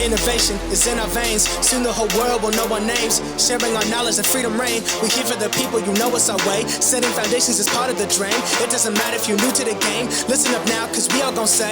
Innovation is in our veins. Soon the whole world will know our names. Sharing our knowledge and freedom reign. We here for the people, you know it's our way. Setting foundations is part of the dream. It doesn't matter if you're new to the game. Listen up now, cause we all gon' say,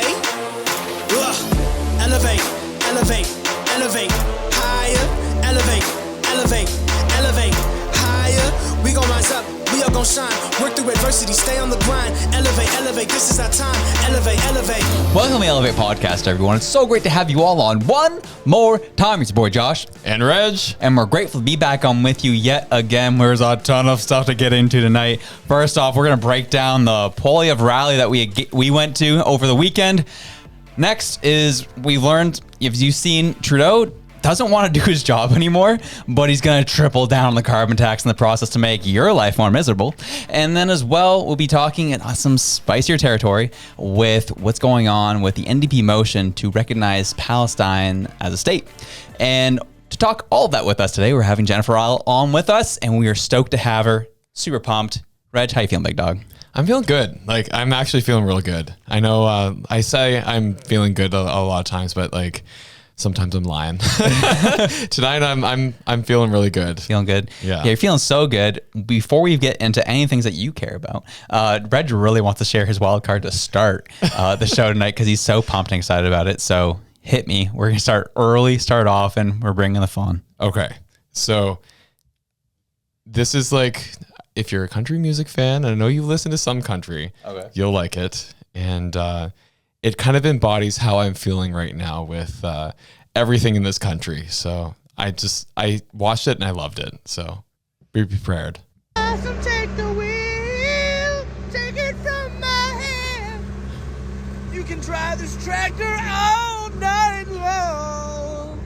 elevate, elevate, elevate, higher, elevate, elevate, elevate, higher. We gon' rise up, we all gon' shine. Work through adversity, stay on the grind. Elevate, elevate, this is our time. Elevate, elevate. Welcome to the Elevate Podcast, everyone. It's so great to have you all on one more time. It's your boy Josh. And Reg. And we're grateful to be back on with you yet again. There's a ton of stuff to get into tonight. First off, we're going to break down the Poilievre Rally that we went to over the weekend. Next is, we learned, if you've seen, Trudeau doesn't want to do his job anymore, but he's going to triple down on the carbon tax in the process to make your life more miserable. And then as well, we'll be talking in some spicier territory with what's going on with the NDP motion to recognize Palestine as a state. And to talk all of that with us today, we're having Jennifer Elle on with us, and we are stoked to have her. Super pumped. Reg, how you feeling, big dog? I'm feeling good. I'm actually feeling really good. I know I say I'm feeling good a lot of times, but sometimes I'm lying. Tonight I'm feeling really good. Feeling good? Yeah. You're feeling so good. Before we get into any things that you care about, Reg really wants to share his wild card to start the show tonight because he's so pumped and excited about it. So hit me. We're going to start early, start off, and we're bringing the fun. Okay. So this is if you're a country music fan, and I know you listen to some country, okay, you'll like it. And it kind of embodies how I'm feeling right now with everything in this country. So I watched it and I loved it. So be prepared. Awesome, take the wheel, take it from my hand. You can drive this tractor all night long.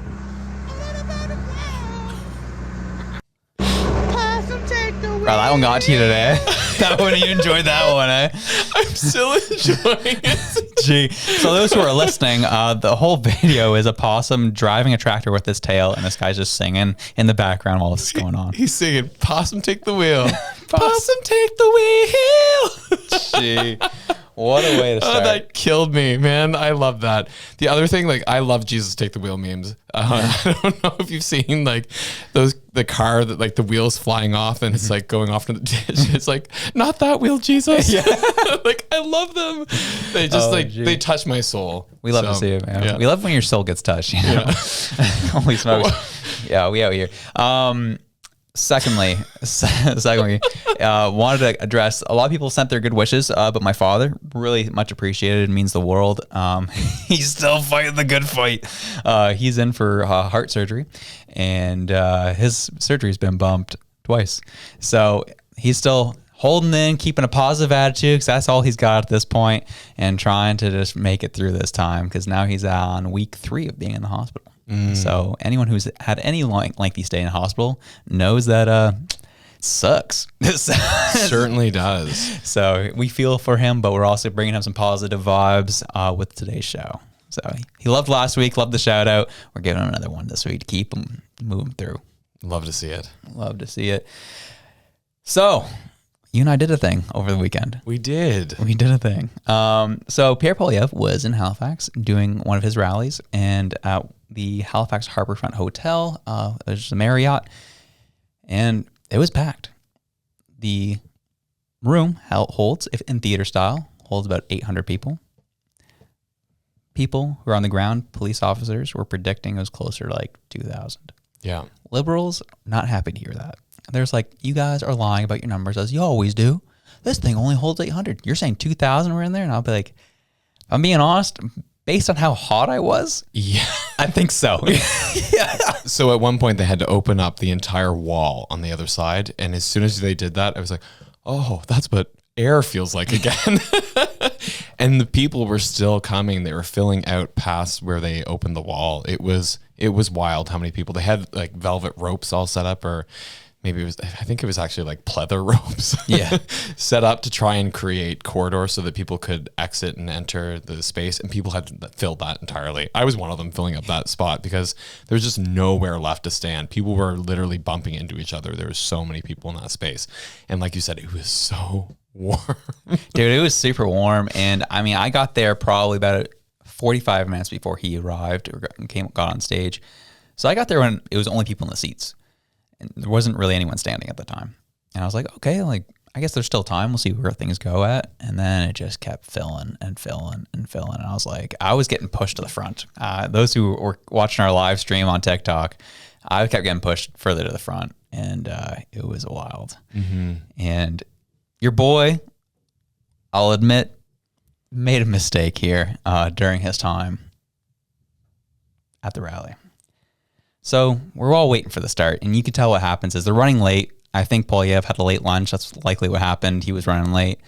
Awesome, take the wheel. Bro, that one got to you today. That one, you enjoyed that one, eh? I'm still enjoying it. Gee. So those who are listening, the whole video is a possum driving a tractor with his tail, and this guy's just singing in the background while this is going on. He's singing, "Possum take the wheel." Possum take the wheel. Gee. What a way to start. Oh, that killed me, man. I love that. The other thing, I love Jesus take the wheel memes. I don't know if you've seen the car that the wheels flying off and it's going off in the ditch. It's not that wheel, Jesus. Yeah. I love them. They just they touch my soul. We love to see it, man. Yeah. We love when your soul gets touched. You know? Yeah. Holy smokes. Yeah, we out here. Secondly, wanted to address, a lot of people sent their good wishes, but my father, really much appreciated. It means the world. He's still fighting the good fight. He's in for heart surgery, and his surgery's been bumped twice. So he's still holding in, keeping a positive attitude, because that's all he's got at this point, and trying to just make it through this time, because now he's on week 3 of being in the hospital. So anyone who's had any lengthy stay in a hospital knows that it sucks. Certainly does. So we feel for him, but we're also bringing him some positive vibes with today's show. So he loved last week, loved the shout out. We're giving him another one this week to keep him moving through. Love to see it. Love to see it. So you and I did a thing over the weekend. We did. We did a thing. So Pierre Poilievre was in Halifax doing one of his rallies, and at the Halifax Harbourfront Hotel, there's a Marriott, and it was packed. The room holds, if in theater style, holds about 800 people. People who are on the ground, police officers, were predicting it was closer to 2,000. Yeah. Liberals, not happy to hear that. There's you guys are lying about your numbers as you always do. This thing only holds 800. You're saying 2,000 were in there? And I'll be I'm being honest, based on how hot I was, yeah, I think so. Yeah. So at one point they had to open up the entire wall on the other side. And as soon as they did that, I was oh, that's what air feels like again. And the people were still coming. They were filling out past where they opened the wall. It was wild how many people. They had velvet ropes all set up, or maybe I think it was actually pleather ropes. Yeah. Set up to try and create corridors so that people could exit and enter the space, and people had filled that entirely. I was one of them filling up that spot because there was just nowhere left to stand. People were literally bumping into each other. There were so many people in that space. And like you said, it was so warm. Dude, it was super warm. And I got there probably about 45 minutes before he arrived or got on stage. So I got there when it was only people in the seats. And there wasn't really anyone standing at the time. And I was like, okay, like, I guess there's still time. We'll see where things go at. And then it just kept filling and filling and filling. And I was like, I was getting pushed to the front. Those who were watching our live stream on TikTok, I kept getting pushed further to the front. And it was wild. Mm-hmm. And your boy, I'll admit, made a mistake here during his time at the rally. So we're all waiting for the start. And you can tell what happens is they're running late. I think Poilievre had a late lunch. That's likely what happened. He was running late.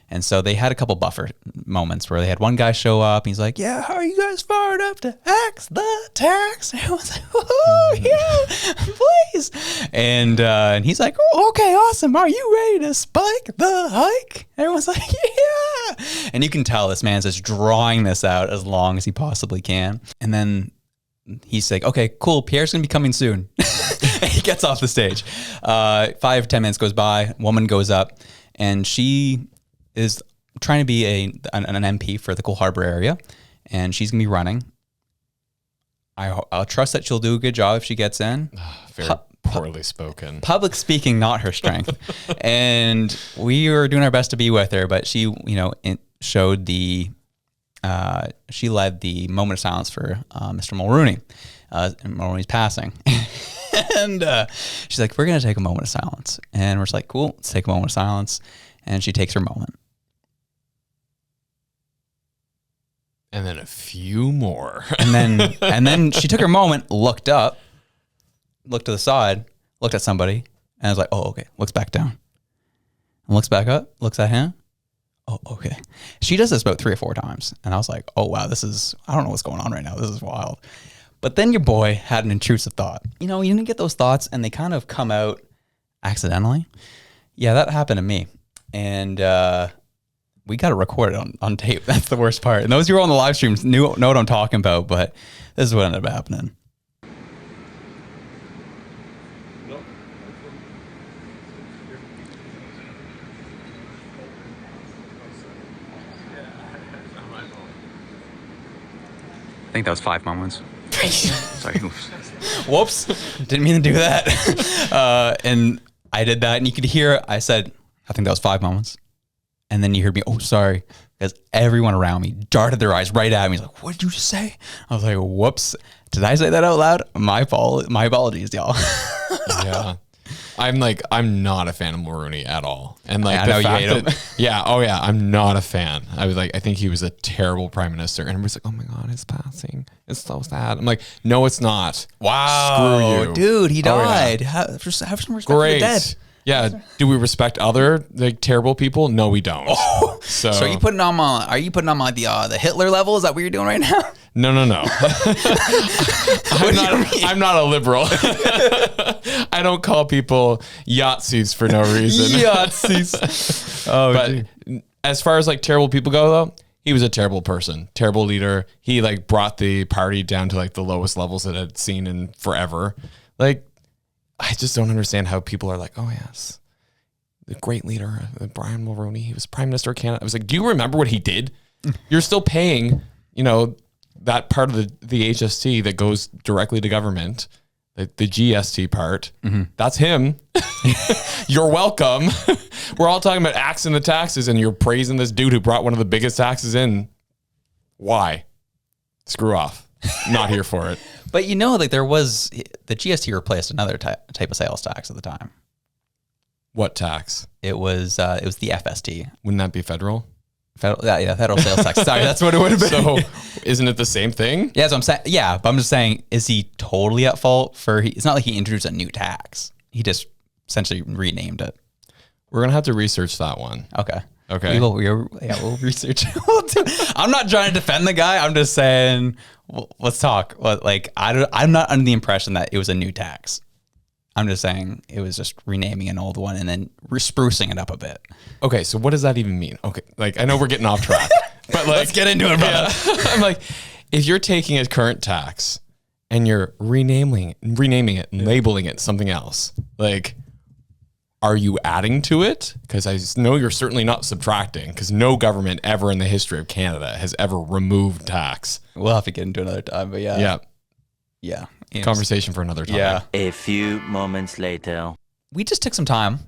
And so they had a couple buffer moments where they had one guy show up. And he's like, yeah, how are you guys fired up to axe the tax? And I was like, oh, yeah, please. And he's like, oh, okay, awesome. Are you ready to spike the hike? And everyone's like, yeah. And you can tell this man's just drawing this out as long as he possibly can. And then he's like, okay, cool. Pierre's going to be coming soon. He gets off the stage. 5-10 minutes goes by. Woman goes up, and she is trying to be an MP for the Coal Harbour area, and she's going to be running. I'll trust that she'll do a good job if she gets in. Very poorly spoken. Public speaking, not her strength. And we were doing our best to be with her, but she, showed the... she led the moment of silence for Mr. Mulrooney. Mulrooney's passing. And she's like, we're going to take a moment of silence. And we're just like, cool, let's take a moment of silence. And she takes her moment. And then a few more. and then she took her moment, looked up, looked to the side, looked at somebody, and I was like, oh, okay. Looks back down. And looks back up, looks at him. Oh, okay. She does this about 3 or 4 times. And I was like, oh, wow, I don't know what's going on right now. This is wild. But then your boy had an intrusive thought. You didn't get those thoughts and they kind of come out accidentally. Yeah, that happened to me. And we got to record it on tape. That's the worst part. And those who were on the live streams know what I'm talking about, but this is what ended up happening. I think that was 5 moments. Sorry. Whoops. Didn't mean to do that. And I did that, and you could hear, I said, I think that was 5 moments. And then you heard me, oh, sorry. Because everyone around me darted their eyes right at me. He's like, what did you just say? I was like, whoops. Did I say that out loud? My apologies, y'all. Yeah. I'm not a fan of Mulrooney at all. And I know you hate him. I'm not a fan. I think he was a terrible prime minister. And everybody's like, oh my God, he's passing. It's so sad. I'm like, no, it's not. Wow. Screw you. Dude, he died. Yeah. Have some respect for the dead. Yeah. Do we respect other terrible people? No, we don't. Oh. So are you putting on the Hitler level? Is that what you're doing right now? No. I'm not a liberal. I don't call people Yahtzees for no reason. Yahtzees. But as far as terrible people go, though, he was a terrible person, terrible leader. He brought the party down to the lowest levels it had seen in forever. I just don't understand how people are like, oh yes, the great leader, Brian Mulroney, he was Prime Minister of Canada. I was like, do you remember what he did? You're still paying, that part of the HST that goes directly to government, the GST part. Mm-hmm. That's him. You're welcome. We're all talking about axing the taxes, and you're praising this dude who brought one of the biggest taxes in. Why? Screw off. Not here for it. But there was the GST replaced another type of sales tax at the time. What tax? It was the FST. Wouldn't that be federal? Federal sales tax. Sorry, that's what it would have been. So, isn't it the same thing? Yeah, so I'm saying. Yeah, but I'm just saying, is he totally at fault for? It's not like he introduced a new tax. He just essentially renamed it. We're gonna have to research that one. Okay. We'll research. I'm not trying to defend the guy. I'm just saying, let's talk. I'm not under the impression that it was a new tax. I'm just saying it was just renaming an old one and then sprucing it up a bit. Okay, so what does that even mean? Okay, I know we're getting off track, but let's get into it, brother. Yeah. I'm like, if you're taking a current tax and you're renaming it and labeling it something else, are you adding to it? Because I know you're certainly not subtracting, because no government ever in the history of Canada has ever removed tax. We'll have to get into another time, but yeah. Conversation for another time. Yeah. A few moments later. We just took some time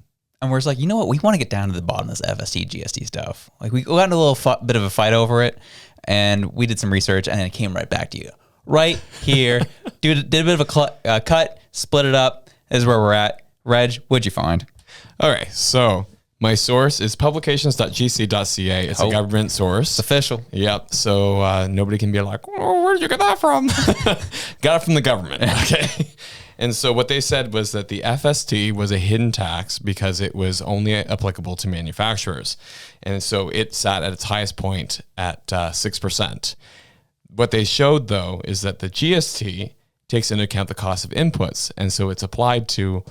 and we're just like, you know what? We want to get down to the bottom of this FST, GST stuff. Like we got in a little bit of a fight over it, and we did some research, and then it came right back to you. Right here. Did a bit of a cut, split it up. This is where we're at. Reg, what'd you find? All right, so my source is publications.gc.ca. It's a government source. It's official. Yep. So nobody can be like, oh, where did you get that from? Got it from the government. Okay. And so what they said was that the FST was a hidden tax because it was only applicable to manufacturers. And so it sat at its highest point at 6%. What they showed, though, is that the GST takes into account the cost of inputs. And so it's applied to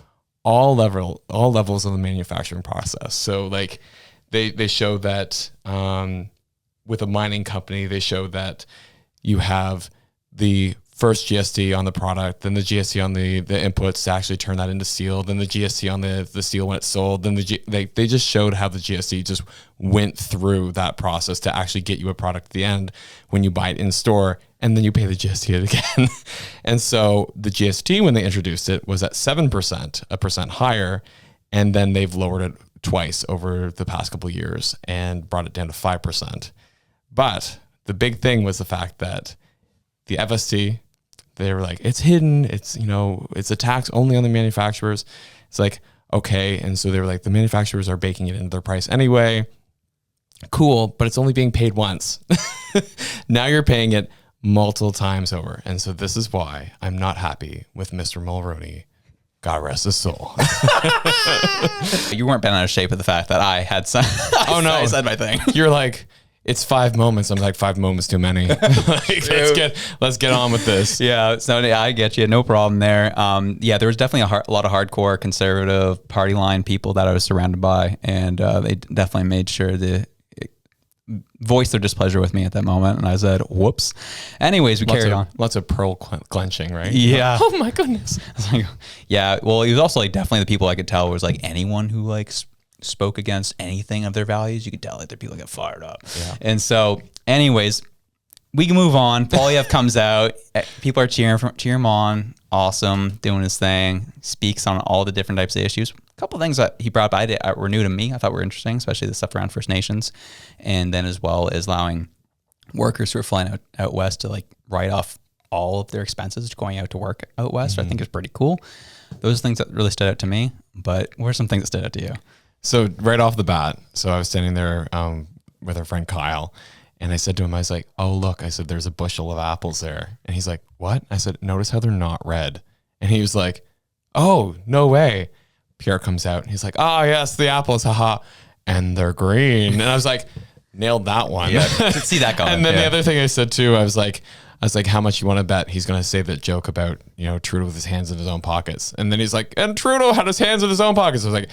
all levels of the manufacturing process. So like they show that with a mining company, they show that you have the first GST on the product, then the GST on the inputs to actually turn that into steel, then the GST on the steel when it's sold, then they just showed how the GST just went through that process to actually get you a product at the end when you buy it in store, and then you pay the GST again. And so the GST, when they introduced it, was at 7%, a percent higher, and then they've lowered it twice over the past couple of years and brought it down to 5%. But the big thing was the fact that the FST, they were like, it's hidden. It's, it's a tax only on the manufacturers. It's like, okay. And so they were like, the manufacturers are baking it into their price anyway. Cool. But it's only being paid once. Now you're paying it multiple times over. And so this is why I'm not happy with Mr. Mulroney. God rest his soul. You weren't bent out of shape with the fact that I had some. I said my thing. You're like, it's 5 moments. I'm like, 5 moments too many. Let's get on with this. Yeah, so I get you. No problem there. There was definitely a lot of hardcore conservative party line people that I was surrounded by, and they definitely made sure to voice their displeasure with me at that moment. And I said, whoops. Anyways, we carried on. Lots of pearl clenching, right? Yeah. Oh my goodness. Yeah. Well, it was also like definitely the people I could tell was like anyone who spoke against anything of their values, you could tell like the people get fired up. Yeah. And so anyways, we can move on. Poilievre comes out, people are cheering him on, awesome, doing his thing, speaks on all the different types of issues. A couple of things that he brought by that were new to me, I thought were interesting, especially the stuff around First Nations, and then as well as allowing workers who are flying out west to like write off all of their expenses going out to work out west. I think is pretty cool. Those are things that really stood out to me, but what are some things that stood out to you? So right off the bat, I was standing there with our friend Kyle, and I said to him, I was like, oh, look, I said, there's a bushel of apples there. And he's like, what? I said, notice how they're not red. And he was like, oh, no way. Pierre comes out, and he's like, oh, yes, the apples, haha. And they're green. And I was like, nailed that one. Yeah, could see that going. And then the other thing I said too, I was like, how much you want to bet he's going to say that joke about, Trudeau with his hands in his own pockets. And then he's like, and Trudeau had his hands in his own pockets. I was like,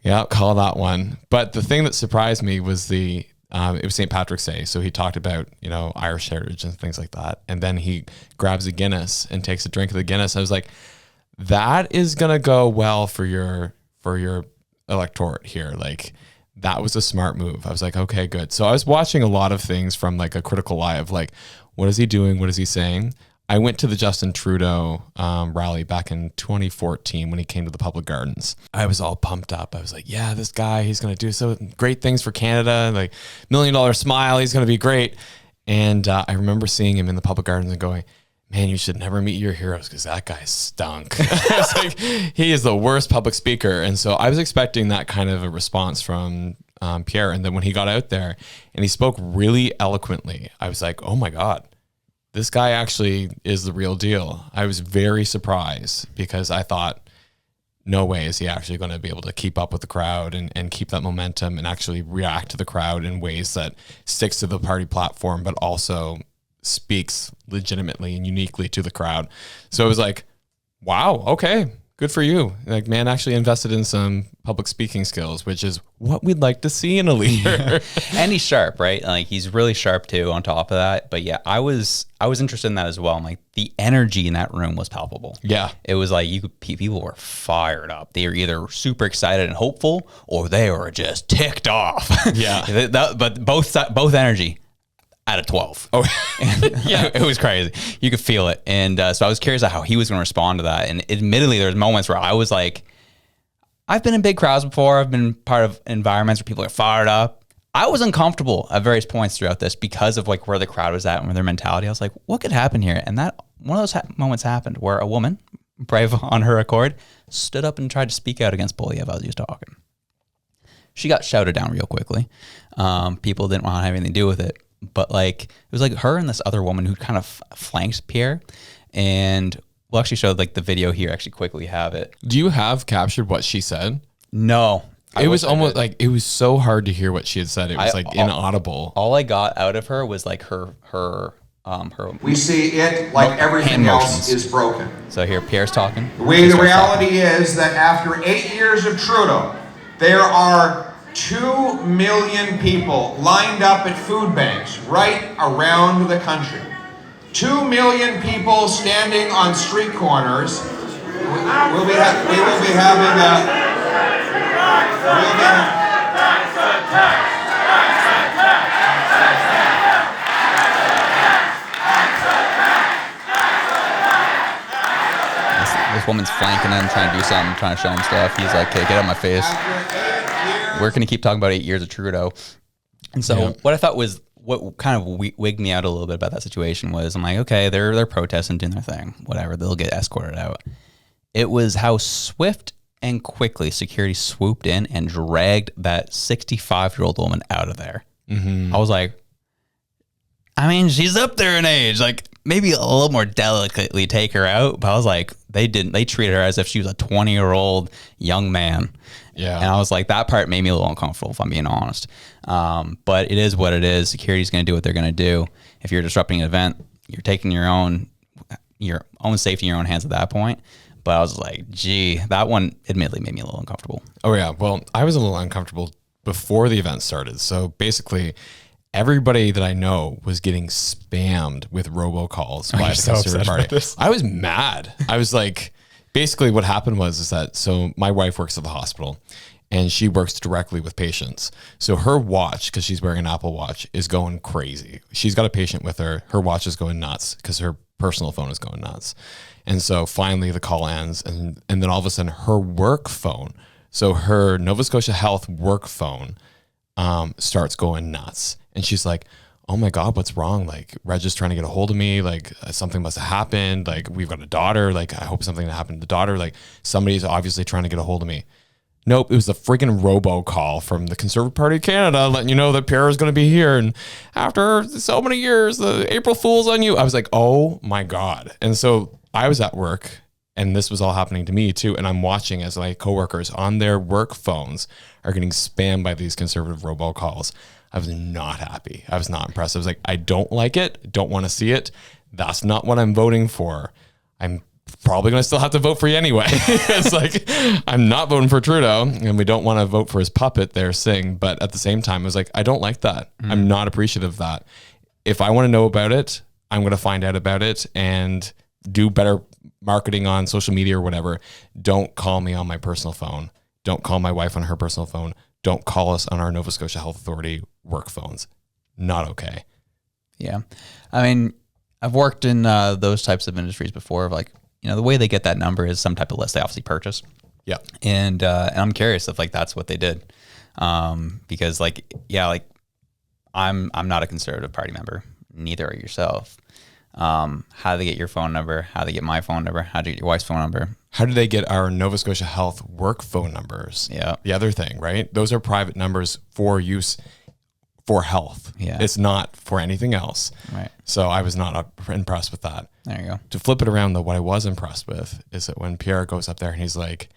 yeah, call that one. But the thing that surprised me was it was St. Patrick's Day. So he talked about, Irish heritage and things like that. And then he grabs a Guinness and takes a drink of the Guinness. I was like, that is going to go well for your electorate here. Like, that was a smart move. I was like, okay, good. So I was watching a lot of things from like a critical eye of like, what is he doing? What is he saying? I went to the Justin Trudeau rally back in 2014 when he came to the Public Gardens. I was all pumped up. I was like, yeah, this guy, he's going to do so great things for Canada. Like $1 million smile. He's going to be great. And I remember seeing him in the Public Gardens and going, man, you should never meet your heroes because that guy stunk. I was like, he is the worst public speaker. And so I was expecting that kind of a response from Pierre. And then when he got out there and he spoke really eloquently, I was like, oh my God, this guy actually is the real deal. I was very surprised because I thought, no way is he actually going to be able to keep up with the crowd and keep that momentum and actually react to the crowd in ways that sticks to the party platform, but also speaks legitimately and uniquely to the crowd. So it was like, wow, okay, Good for you. Like, man actually invested in some public speaking skills, which is what we'd like to see in a leader. And he's sharp, right? Like, he's really sharp too on top of that. But yeah, I was interested in that as well. I'm like, the energy in that room was palpable. Yeah. It was like people were fired up. They were either super excited and hopeful, or they were just ticked off. Yeah. But both energy out of 12. Oh, yeah, it was crazy. You could feel it. And so I was curious how he was going to respond to that. And admittedly, there's moments where I was like, I've been in big crowds before. I've been part of environments where people are fired up. I was uncomfortable at various points throughout this because of like where the crowd was at and where their mentality. I was like, what could happen here? And that one of those moments happened where a woman, brave on her accord, stood up and tried to speak out against Poilievre as he was talking. She got shouted down real quickly. People didn't want to have anything to do with it. But like, it was like her and this other woman who kind of flanked Pierre. And we'll actually show like the video here. Actually, quickly have it. do you have captured what she said? No. It was almost like, it was so hard to hear what she had said. It was like inaudible. All I got out of her was like her We see it like everything hand else motions. is broken. So here, Pierre's talking. The reality is that after 8 years of Trudeau, there are 2 million people lined up at food banks right around the country. 2 million people standing on street corners. We will be having a... This woman's flanking him, trying to do something, trying to show him stuff. He's like, "Hey, get out of my face." We're going to keep talking about 8 years of Trudeau. And so what I thought was, what kind of wigged me out a little bit about that situation was, I'm like, okay, they're protesting, doing their thing, whatever, they'll get escorted out. It was how swift and quickly security swooped in and dragged that 65-year-old woman out of there. I was like, I mean, she's up there in age, like maybe a little more delicately take her out. But I was like, they treated her as if she was a 20-year-old young man. Yeah. And I was like, that part made me a little uncomfortable, if I'm being honest. But it is what it is. Security's going to do what they're going to do. If you're disrupting an event, you're taking your own safety in your own hands at that point. But I was like, gee, that one admittedly made me a little uncomfortable. Oh, yeah. Well, I was a little uncomfortable before the event started. So basically, everybody that I know was getting spammed with robocalls by the Conservative Party. I was mad. I was like, basically what happened is that, so my wife works at the hospital and she works directly with patients. So her watch, because she's wearing an Apple Watch, is going crazy. She's got a patient with her. Her watch is going nuts because her personal phone is going nuts. And so finally the call ends and then all of a sudden her work phone, so her Nova Scotia Health work phone starts going nuts. And she's like, oh my God, what's wrong? Like, Reg is trying to get a hold of me. Like, something must have happened. Like, we've got a daughter. Like, I hope something happened to the daughter. Like, somebody's obviously trying to get a hold of me. Nope, it was a freaking robocall from the Conservative Party of Canada letting you know that Pierre is going to be here. And after so many years, the April Fool's on you. I was like, oh my God. And so I was at work and this was all happening to me too. And I'm watching as my coworkers on their work phones are getting spammed by these Conservative robocalls. I was not happy. I was not impressed. I was like, I don't like it. Don't want to see it. That's not what I'm voting for. I'm probably going to still have to vote for you anyway. It's like, I'm not voting for Trudeau and we don't want to vote for his puppet there, Singh. But at the same time, I was like, I don't like that. I'm not appreciative of that. If I want to know about it, I'm going to find out about it and do better marketing on social media or whatever. Don't call me on my personal phone. Don't call my wife on her personal phone. Don't call us on our Nova Scotia Health Authority work phones. Not okay. Yeah. I mean, I've worked in those types of industries before. Like, you know, the way they get that number is some type of list they obviously purchase. Yeah. And I'm curious if like that's what they did. Because like, yeah, like I'm not a Conservative Party member. Neither are yourself. How do they get your phone number? How do they get my phone number? How do you get your wife's phone number? How do they get our Nova Scotia Health work phone numbers? Yeah. The other thing, right? Those are private numbers for use for health. Yeah. It's not for anything else. Right. So I was not impressed with that. There you go. To flip it around though, what I was impressed with is that when Pierre goes up there and he's like,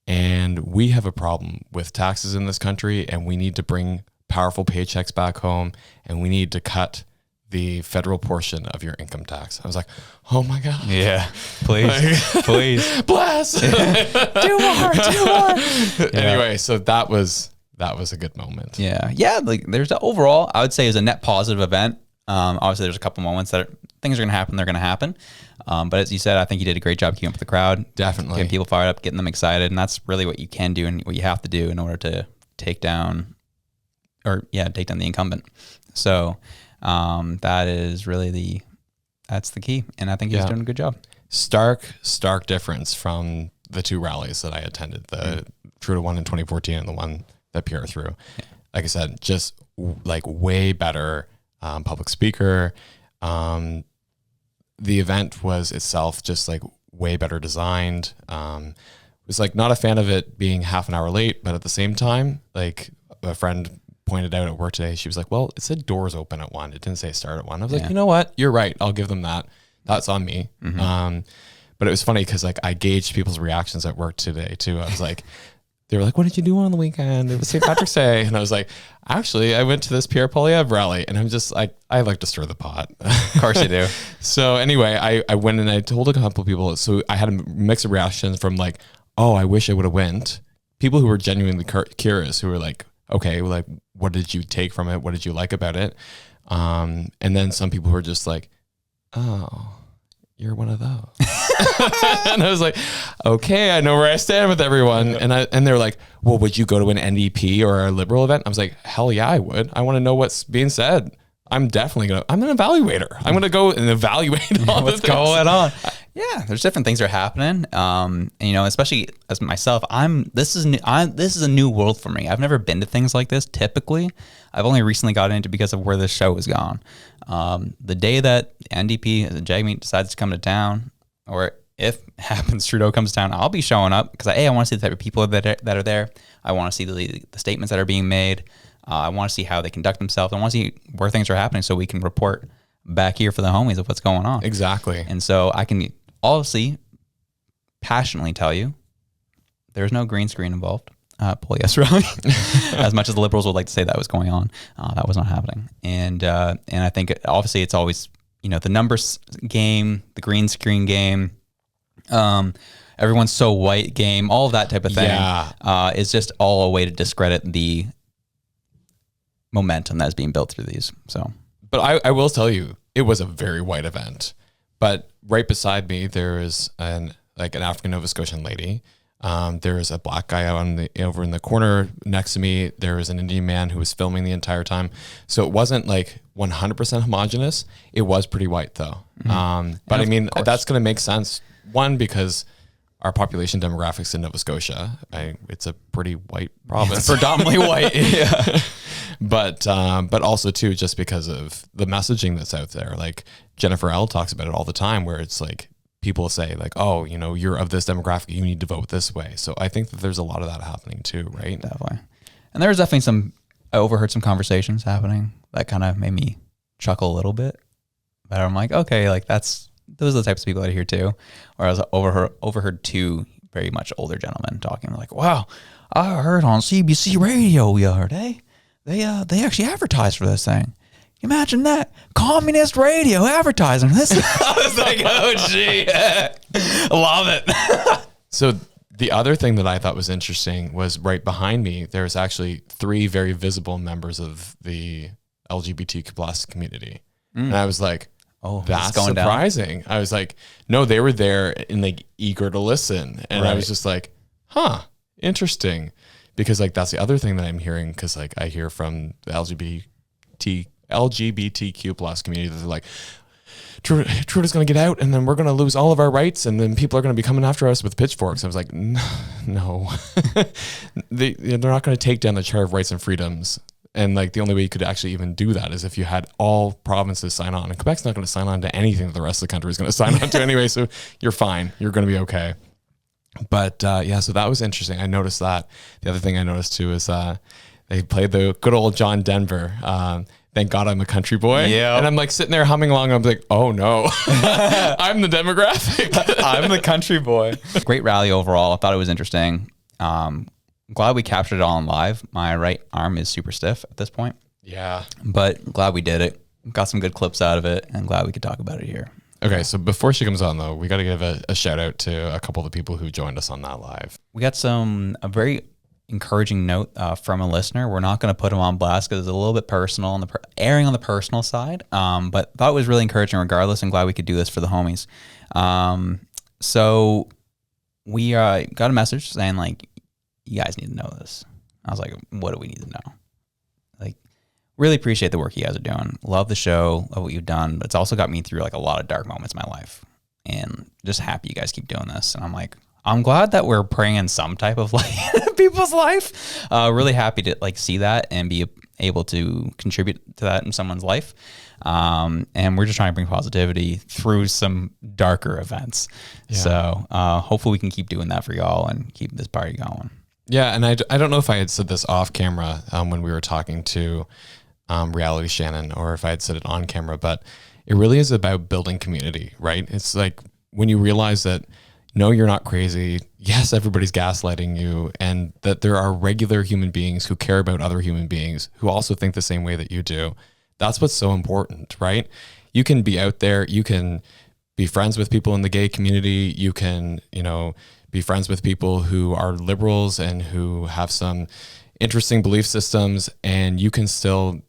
and we have a problem with taxes in this country and we need to bring powerful paychecks back home and we need to cut the federal portion of your income tax. I was like, oh my God. Yeah, please, please. Bless. do more. Anyway, so that was a good moment. Yeah. Like there's overall, I would say, is a net positive event. Obviously, there's a couple moments that things are going to happen. They're going to happen. But as you said, I think you did a great job keeping up with the crowd. Definitely. Getting people fired up, getting them excited. And that's really what you can do and what you have to do in order to take down the incumbent. So that is really that's the key. And I think he's doing a good job. Stark difference from the two rallies that I attended, the Trudeau one in 2014 and the one that Pierre threw. Yeah. Like I said, just like way better public speaker. The event was itself just like way better designed. Was like not a fan of it being half an hour late, but at the same time, like a friend pointed out at work today, she was like, well, it said doors open at 1. It didn't say start at 1. I was like, you know what? You're right. I'll give them that. That's on me. Mm-hmm. But it was funny because like I gauged people's reactions at work today too. I was like, they were like, what did you do on the weekend? It was St. Patrick's Day. And I was like, actually, I went to this Pierre Poilievre rally. And I'm just like, I like to stir the pot. Of course you do. So anyway, I went and I told a couple of people. So I had a mix of reactions from like, oh, I wish I would have went. People who were genuinely curious, who were like, okay, like, what did you take from it? What did you like about it? And then some people were just like, oh, you're one of those. And I was like, okay, I know where I stand with everyone. Yeah. And they're like, well, would you go to an NDP or a Liberal event? I was like, hell yeah, I would. I want to know what's being said. I'm an evaluator. I'm going to go and evaluate all what's going on. Yeah, there's different things that are happening. And, you know, especially as myself, this is a new world for me. I've never been to things like this. Typically, I've only recently got into it because of where this show has gone. The day that NDP, the Jagmeet, decides to come to town, or if happens Trudeau comes to town, I'll be showing up because I want to see the type of people that are there. I want to see the statements that are being made. I want to see how they conduct themselves. I want to see where things are happening so we can report back here for the homies of what's going on. Exactly. And so I can obviously passionately tell you there's no green screen involved. Poilievre Rally. As much as the Liberals would like to say that was going on, that was not happening. And I think obviously it's always, you know, the numbers game, the green screen game, everyone's so white game, all of that type of thing is just all a way to discredit the momentum that is being built through these. So, but I will tell you, it was a very white event. But right beside me, there is an African Nova Scotian lady. There is a black guy over in the corner next to me. There was an Indian man who was filming the entire time. So it wasn't like 100% homogenous. It was pretty white though. Mm-hmm. But I mean, that's going to make sense. One, because our population demographics in Nova Scotia, it's a pretty white province. It's predominantly white. Yeah. But also too, just because of the messaging that's out there. Like Jennifer Elle talks about it all the time, where it's like people say like, oh, you know, you're of this demographic, you need to vote this way. So I think that there's a lot of that happening too, right? Definitely. And there was definitely I overheard some conversations happening that kind of made me chuckle a little bit. But I'm like, okay, like those are the types of people that are here too. Whereas I overheard two very much older gentlemen talking like, wow, I heard on CBC radio the other day, they actually advertised for this thing. Imagine that. Communist radio advertising this. I was like, oh, gee. Love it. So the other thing that I thought was interesting was right behind me, there's actually 3 very visible members of the LGBTQ plus community. And I was like, oh, that's surprising. Down. I was like, no, they were there and like eager to listen. And I was just like, huh, interesting. Because like, that's the other thing that I'm hearing. Cause like I hear from the LGBTQ plus community that they're like, Trudeau's going to get out and then we're going to lose all of our rights and then people are going to be coming after us with pitchforks. I was like, no, they're not going to take down the Charter of Rights and Freedoms. And like the only way you could actually even do that is if you had all provinces sign on. And Quebec's not going to sign on to anything that the rest of the country is going to sign on to anyway. So you're fine. You're going to be okay. But so that was interesting. I noticed that. The other thing I noticed too is they played the good old John Denver. Thank God I'm a country boy. Yeah. And I'm like sitting there humming along. I'm like, oh no, I'm the demographic. I'm the country boy. Great rally overall. I thought it was interesting. Glad we captured it all on live. My right arm is super stiff at this point. Yeah. But glad we did it. got some good clips out of it. And I'm glad we could talk about it here. Okay, so before she comes on, though, we got to give a shout out to a couple of the people who joined us on that live. We got a very encouraging note from a listener. We're not going to put him on blast because it's a little bit personal, on the airing on the personal side, but thought it was really encouraging regardless, and glad we could do this for the homies. So we got a message saying, like, you guys need to know this. I was like, what do we need to know? Like, really appreciate the work you guys are doing. Love the show, love what you've done, but it's also got me through like a lot of dark moments in my life, and just happy you guys keep doing this. And I'm like, I'm glad that we're praying in some type of light in people's life. Really happy to like see that and be able to contribute to that in someone's life. And we're just trying to bring positivity through some darker events. Yeah. So hopefully we can keep doing that for y'all and keep this party going. Yeah, and I don't know if I had said this off camera when we were talking to Reality Shannon, or if I had said it on camera, but it really is about building community, right? It's like when you realize that, no, you're not crazy. Yes, everybody's gaslighting you, and that there are regular human beings who care about other human beings who also think the same way that you do. That's what's so important, right? You can be out there, you can be friends with people in the gay community, you can, be friends with people who are liberals and who have some interesting belief systems, and you can still,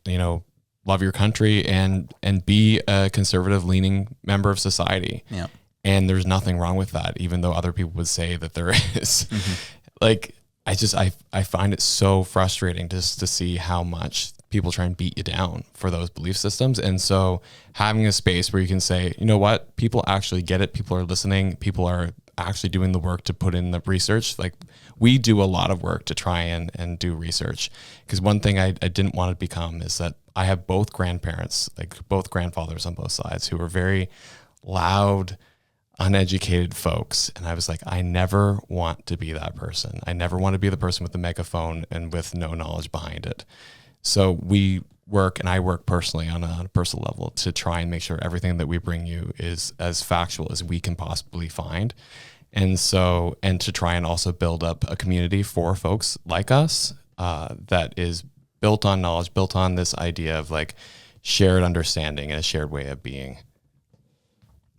love your country and be a conservative leaning member of society. Yeah. And there's nothing wrong with that, even though other people would say that there is. Mm-hmm. Like, I find it so frustrating just to see how much people try and beat you down for those belief systems. And so having a space where you can say, you know what, people actually get it. People are listening. People are actually doing the work to put in the research. Like, we do a lot of work to try and do research. Because one thing I didn't want to become is that I have both grandparents, like both grandfathers on both sides, who are very loud, uneducated folks. And I was like, I never want to be that person. I never want to be the person with the megaphone and with no knowledge behind it. So we work, and I work personally on a personal level to try and make sure everything that we bring you is as factual as we can possibly find. And so, and to try and also build up a community for folks like us that is built on knowledge, built on this idea of like shared understanding and a shared way of being.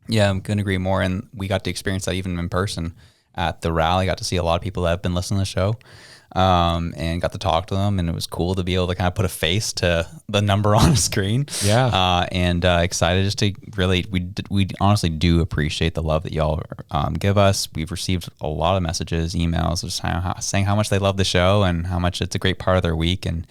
Yeah, I'm going to agree more. And we got to experience that even in person at the rally. Got to see a lot of people that have been listening to the show. And got to talk to them, and it was cool to be able to kind of put a face to the number on a screen. Yeah. And excited just to really, we honestly do appreciate the love that y'all give us. We've received a lot of messages, emails, just saying how much they love the show and how much it's a great part of their week. And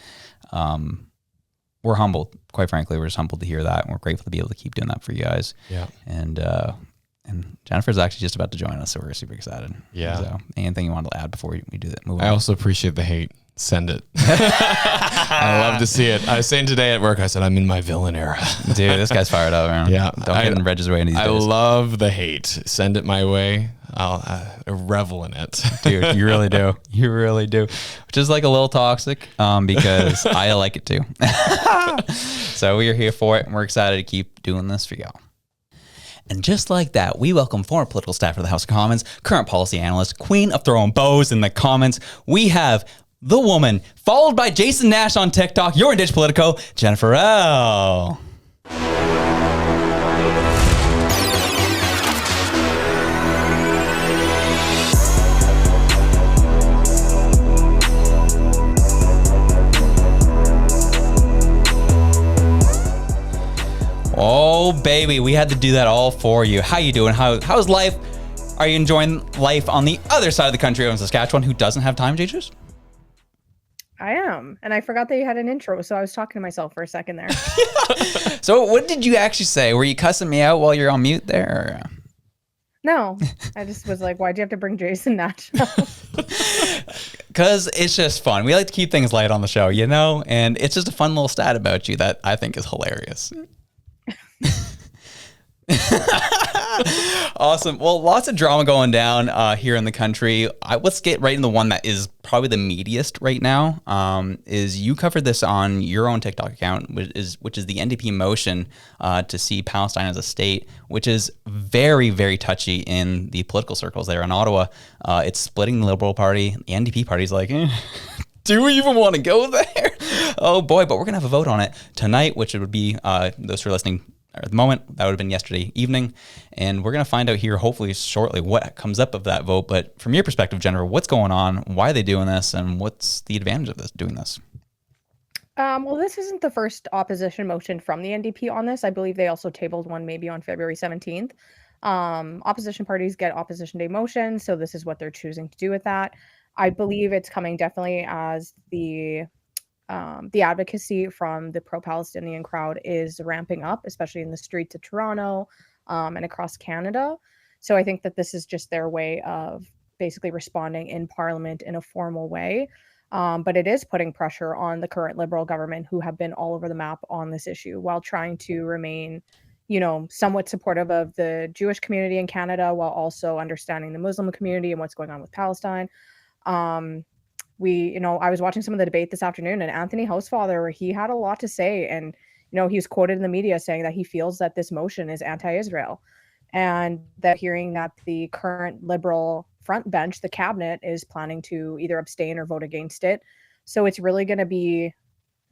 we're humbled, quite frankly. We're just humbled to hear that, and we're grateful to be able to keep doing that for you guys. Yeah. And Jennifer's actually just about to join us, so we're super excited. Yeah. So anything you want to add before we do that? I also appreciate the hate. Send it. I love to see it. I was saying today at work, I said, I'm in my villain era. Dude, this guy's fired up, man. Yeah. Don't get in Reg's way these days. I love the hate. Send it my way. I'll revel in it. Dude, you really do. You really do. Which is like a little toxic because I like it too. So we are here for it, and we're excited to keep doing this for y'all. And just like that, we welcome former political staffer of the House of Commons, current policy analyst, queen of throwing bows in the comments. We have the woman, followed by Jason Nash on TikTok, your Indigenous Politico, Jennifer Elle. Oh, baby, we had to do that all for you. How you doing? How's life? Are you enjoying life on the other side of the country in Saskatchewan who doesn't have time, Jesus? I am. And I forgot that you had an intro, so I was talking to myself for a second there. So what did you actually say? Were you cussing me out while you're on mute there? Or? No, I just was like, why'd you have to bring Jason Nash up? Because it's just fun. We like to keep things light on the show, and it's just a fun little stat about you that I think is hilarious. Awesome. Well, lots of drama going down here in the country. Let's get right into the one that is probably the meatiest right now. Is you covered this on your own TikTok account, which is the NDP motion to see Palestine as a state, which is very, very touchy in the political circles there in Ottawa. It's splitting the Liberal Party. The NDP party is like, do we even want to go there? Oh boy, but we're going to have a vote on it tonight, which it would be, those who are listening at the moment, that would have been yesterday evening. And we're going to find out here, hopefully shortly, what comes up of that vote. But from your perspective, Jennifer, what's going on? Why are they doing this? And what's the advantage of doing this? Well, this isn't the first opposition motion from the NDP on this. I believe they also tabled one maybe on February 17th. Opposition parties get opposition day motions, so this is what they're choosing to do with that. I believe it's coming definitely as the advocacy from the pro-Palestinian crowd is ramping up, especially in the streets of Toronto and across Canada. So I think that this is just their way of basically responding in Parliament in a formal way. But it is putting pressure on the current Liberal government, who have been all over the map on this issue while trying to remain, somewhat supportive of the Jewish community in Canada, while also understanding the Muslim community and what's going on with Palestine. I was watching some of the debate this afternoon, and Anthony Housefather, he had a lot to say. And, he was quoted in the media saying that he feels that this motion is anti-Israel, and that hearing that the current Liberal front bench, the cabinet, is planning to either abstain or vote against it. So it's really going to be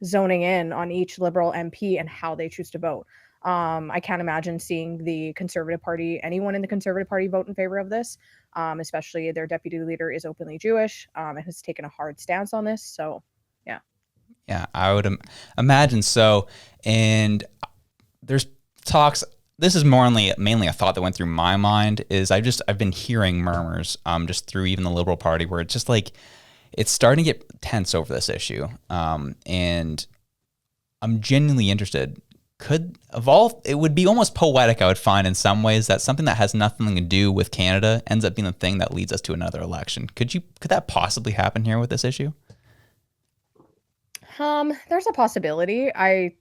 zoning in on each Liberal MP and how they choose to vote. I can't imagine seeing the Conservative Party, anyone in the Conservative Party, vote in favor of this, especially their deputy leader is openly Jewish and has taken a hard stance on this. So, yeah. Yeah, I would imagine so. And there's talks. This is mainly a thought that went through my mind. Is I've been hearing murmurs just through even the Liberal Party, where it's just like it's starting to get tense over this issue. And I'm genuinely interested. It would be almost poetic, I would find, in some ways, that something that has nothing to do with Canada ends up being the thing that leads us to another election. Could that possibly happen here with this issue? There's a possibility. I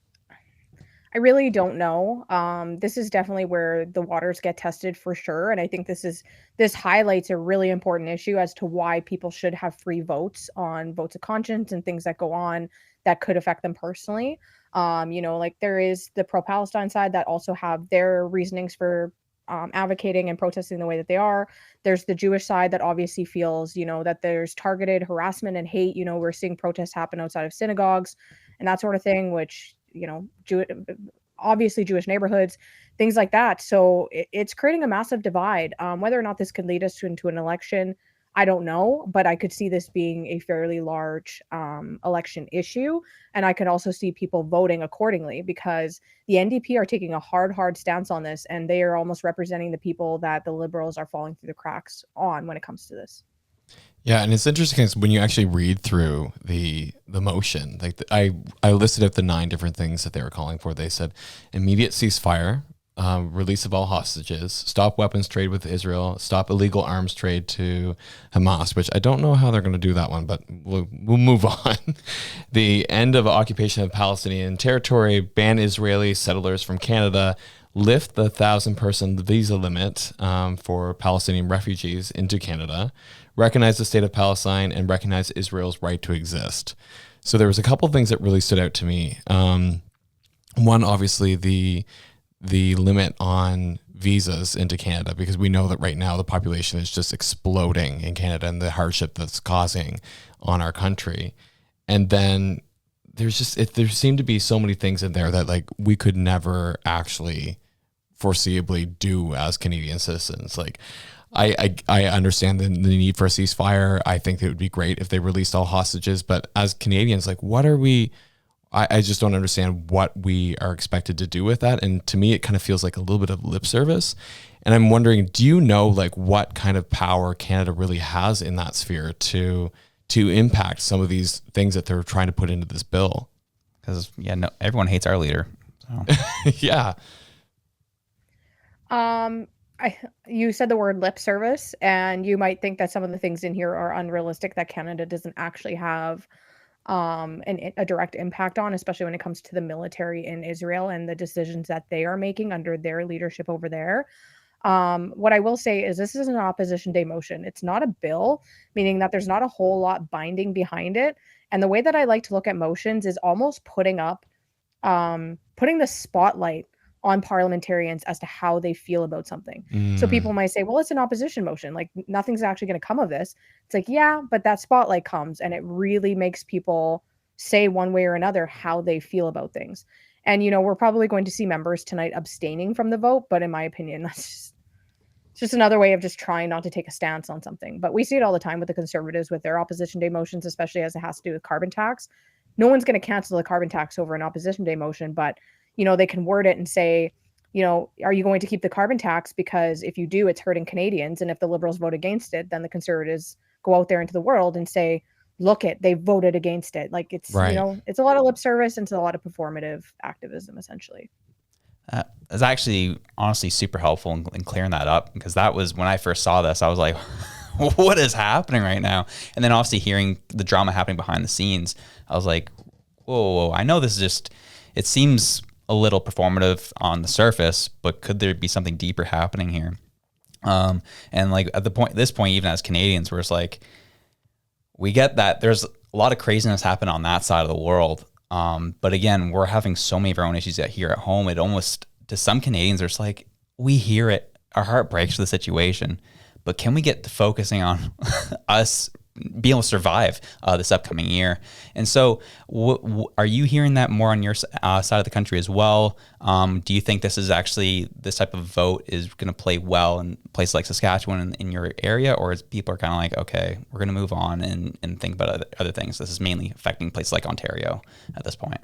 really don't know. This is definitely where the waters get tested for sure. And I think this highlights a really important issue as to why people should have free votes on votes of conscience and things that go on that could affect them personally. Like there is the pro-Palestine side that also have their reasonings for advocating and protesting the way that they are. There's the Jewish side that obviously feels, that there's targeted harassment and hate. We're seeing protests happen outside of synagogues and that sort of thing, which, obviously Jewish neighborhoods, things like that. So it's creating a massive divide. Whether or not this could lead us into an election, I don't know, but I could see this being a fairly large election issue. And I could also see people voting accordingly, because the NDP are taking a hard stance on this, and they are almost representing the people that the Liberals are falling through the cracks on when it comes to this. Yeah, and it's interesting because when you actually read through the motion, like I listed out the 9 different things that they were calling for. They said immediate ceasefire, release of all hostages, stop weapons trade with Israel, stop illegal arms trade to Hamas, which I don't know how they're going to do that one, but we'll move on. The end of occupation of Palestinian territory, ban Israeli settlers from Canada, lift the 1,000-person visa limit for Palestinian refugees into Canada, recognize the State of Palestine, and recognize Israel's right to exist. So there was a couple of things that really stood out to me. One, obviously, the limit on visas into Canada, because we know that right now the population is just exploding in Canada and the hardship that's causing on our country. And then there seemed to be so many things in there that like we could never actually foreseeably do as Canadian citizens. Like I understand the need for a ceasefire. I think it would be great if they released all hostages, but as Canadians, like what are we? I just don't understand what we are expected to do with that. And to me, it kind of feels like a little bit of lip service. And I'm wondering, do you know like what kind of power Canada really has in that sphere to impact some of these things that they're trying to put into this bill? Because everyone hates our leader. So. Yeah. You said the word lip service, and you might think that some of the things in here are unrealistic, that Canada doesn't actually have a direct impact on, especially when it comes to the military in Israel and the decisions that they are making under their leadership over there. What I will say is this is an opposition day motion. It's not a bill, meaning that there's not a whole lot binding behind it. And the way that I like to look at motions is almost putting the spotlight on parliamentarians as to how they feel about something. So people might say, well, it's an opposition motion. Like nothing's actually going to come of this. It's like, yeah, but that spotlight comes and it really makes people say one way or another how they feel about things. And, we're probably going to see members tonight abstaining from the vote, but in my opinion, that's just another way of just trying not to take a stance on something. But we see it all the time with the Conservatives with their opposition day motions, especially as it has to do with carbon tax. No one's going to cancel the carbon tax over an opposition day motion, but, they can word it and say, are you going to keep the carbon tax? Because if you do, it's hurting Canadians. And if the Liberals vote against it, then the Conservatives go out there into the world and say, look it, they voted against it. Like it's, it's a lot of lip service and it's a lot of performative activism, essentially. It's actually honestly super helpful in clearing that up, because that was when I first saw this, I was like, what is happening right now? And then obviously hearing the drama happening behind the scenes, I was like, whoa, I know this is just, it seems a little performative on the surface, but could there be something deeper happening here? And like at this point, even as Canadians, we're just like, we get that there's a lot of craziness happen on that side of the world. But again, we're having so many of our own issues here at home. It almost, to some Canadians, are just like, we hear it, our heart breaks for the situation, but can we get to focusing on us being able to survive this upcoming year? And so are you hearing that more on your side of the country as well? Do you think this type of vote is going to play well in places like Saskatchewan in your area, or is people are kind of like, okay, we're going to move on and think about other things? This is mainly affecting places like Ontario at this point.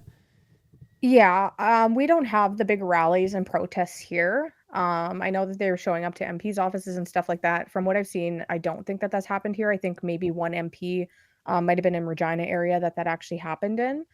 Yeah, we don't have the big rallies and protests here. I know that they're showing up to MPs' offices and stuff like that. From what I've seen, I don't think that that's happened here. I think maybe one MP might have been in Regina area that actually happened in.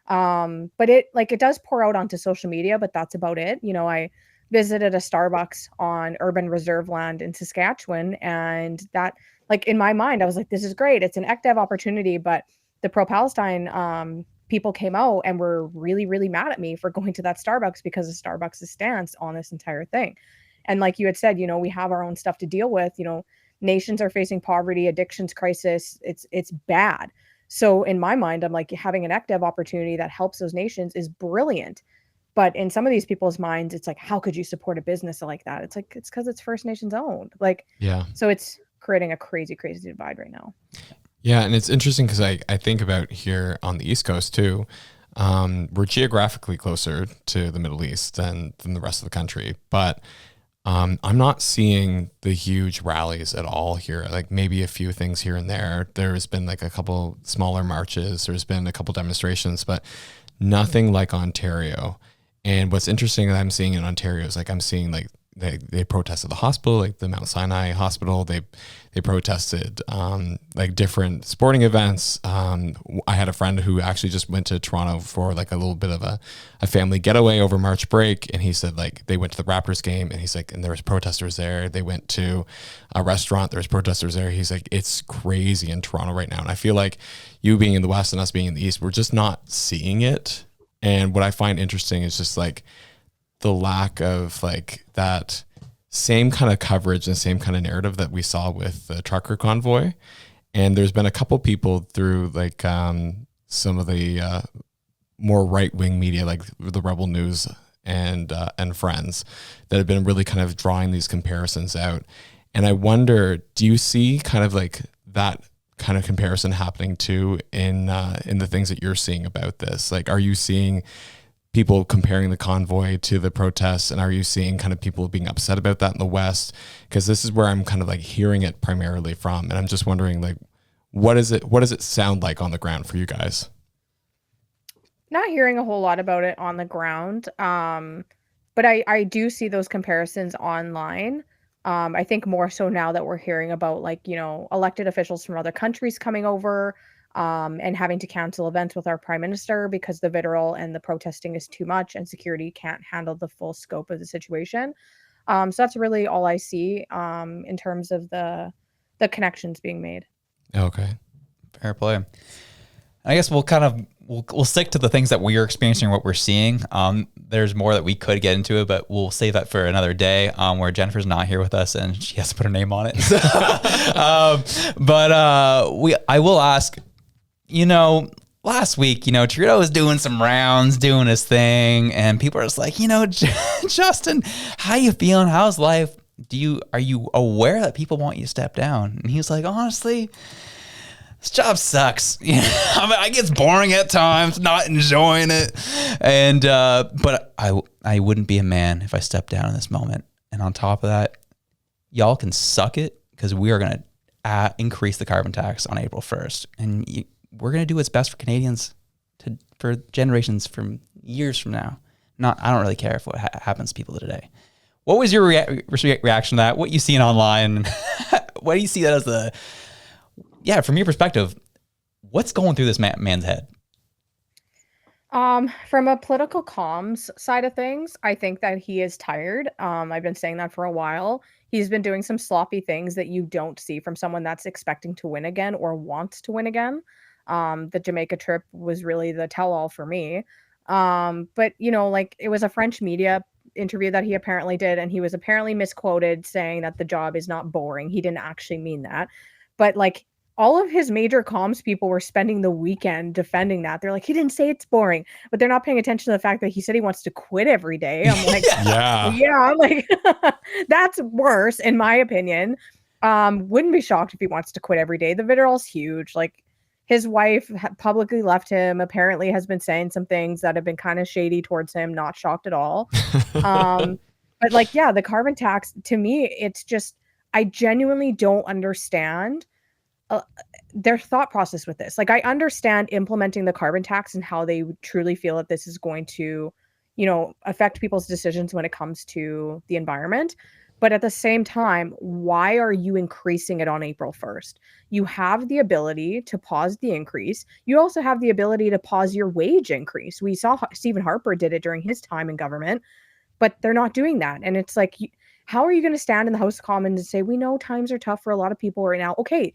But it does pour out onto social media, but that's about it. I visited a Starbucks on urban reserve land in Saskatchewan, and that, like, in my mind, I was like, this is great. It's an ECDEV opportunity, but the pro-Palestine people came out and were really, really mad at me for going to that Starbucks because of Starbucks' stance on this entire thing. And like you had said, we have our own stuff to deal with. Nations are facing poverty, addictions crisis. It's bad. So in my mind, I'm like, having an ECDEV opportunity that helps those nations is brilliant. But in some of these people's minds, it's like, how could you support a business like that? It's like, it's because it's First Nations owned. Like, yeah. So it's creating a crazy, crazy divide right now. Yeah, and it's interesting because I think about here on the East Coast too. We're geographically closer to the Middle East than the rest of the country, but I'm not seeing the huge rallies at all here. Like maybe a few things here and there. There's been like a couple smaller marches. There's been a couple demonstrations, but nothing like Ontario. And what's interesting that I'm seeing in Ontario is like I'm seeing like they protested the hospital, like the Mount Sinai Hospital. They protested like different sporting events. I had a friend who actually just went to Toronto for like a little bit of a family getaway over March break, and he said like they went to the Raptors game, and he's like, and there was protesters there. They went to a restaurant, there was protesters there. He's like, it's crazy in Toronto right now, and I feel like you being in the West and us being in the East, we're just not seeing it. And what I find interesting is just like the lack of like that same kind of coverage and same kind of narrative that we saw with the trucker convoy. And there's been a couple people through like some of the more right-wing media, like the Rebel News and Friends, that have been really kind of drawing these comparisons out. And I wonder, do you see kind of like that kind of comparison happening too in the things that you're seeing about this? Like, are you seeing people comparing the convoy to the protests, and are you seeing kind of people being upset about that in the West? Because this is where I'm kind of like hearing it primarily from, and I'm just wondering, like, what does it sound like on the ground for you guys? Not hearing a whole lot about it on the ground, but I do see those comparisons online. I think more so now that we're hearing about, like, elected officials from other countries coming over, and having to cancel events with our Prime Minister because the vitriol and the protesting is too much and security can't handle the full scope of the situation. So that's really all I see in terms of the connections being made. Okay. Fair play. I guess we'll stick to the things that we're experiencing, what we're seeing. There's more that we could get into it, but we'll save that for another day, where Jennifer's not here with us and she has to put her name on it. I will ask, last week, Trudeau was doing some rounds, doing his thing, and people are just like, Justin, how you feeling? How's life? Are you aware that people want you to step down? And he was like, honestly, this job sucks. I mean, it gets boring at times, not enjoying it. And, but I wouldn't be a man if I stepped down in this moment. And on top of that, y'all can suck it because we are going to increase the carbon tax on April 1st. And we're going to do what's best for Canadians for generations from years from now. I don't really care if what happens to people today. What was your reaction to that? What you seen online? What do you see that as from your perspective, what's going through this man's head? From a political comms side of things, I think that he is tired. I've been saying that for a while. He's been doing some sloppy things that you don't see from someone that's expecting to win again or wants to win again. The Jamaica trip was really the tell-all for me. But it was a French media interview that he apparently did, and he was apparently misquoted saying that the job is not boring. He didn't actually mean that. But all of his major comms people were spending the weekend defending that. They're like, he didn't say it's boring, but they're not paying attention to the fact that he said he wants to quit every day. I'm like, yeah, like that's worse in my opinion. Wouldn't be shocked if he wants to quit every day. The vitriol's huge. Like his wife publicly left him, apparently has been saying some things that have been kind of shady towards him. Not shocked at all. But the carbon tax, to me, it's just, I genuinely don't understand their thought process with this. I understand implementing the carbon tax and how they truly feel that this is going to, affect people's decisions when it comes to the environment. But at the same time, why are you increasing it on April 1st? You have the ability to pause the increase. You also have the ability to pause your wage increase. We saw Stephen Harper did it during his time in government, but they're not doing that. And it's like, how are you going to stand in the House of Commons and say, we know times are tough for a lot of people right now? Okay,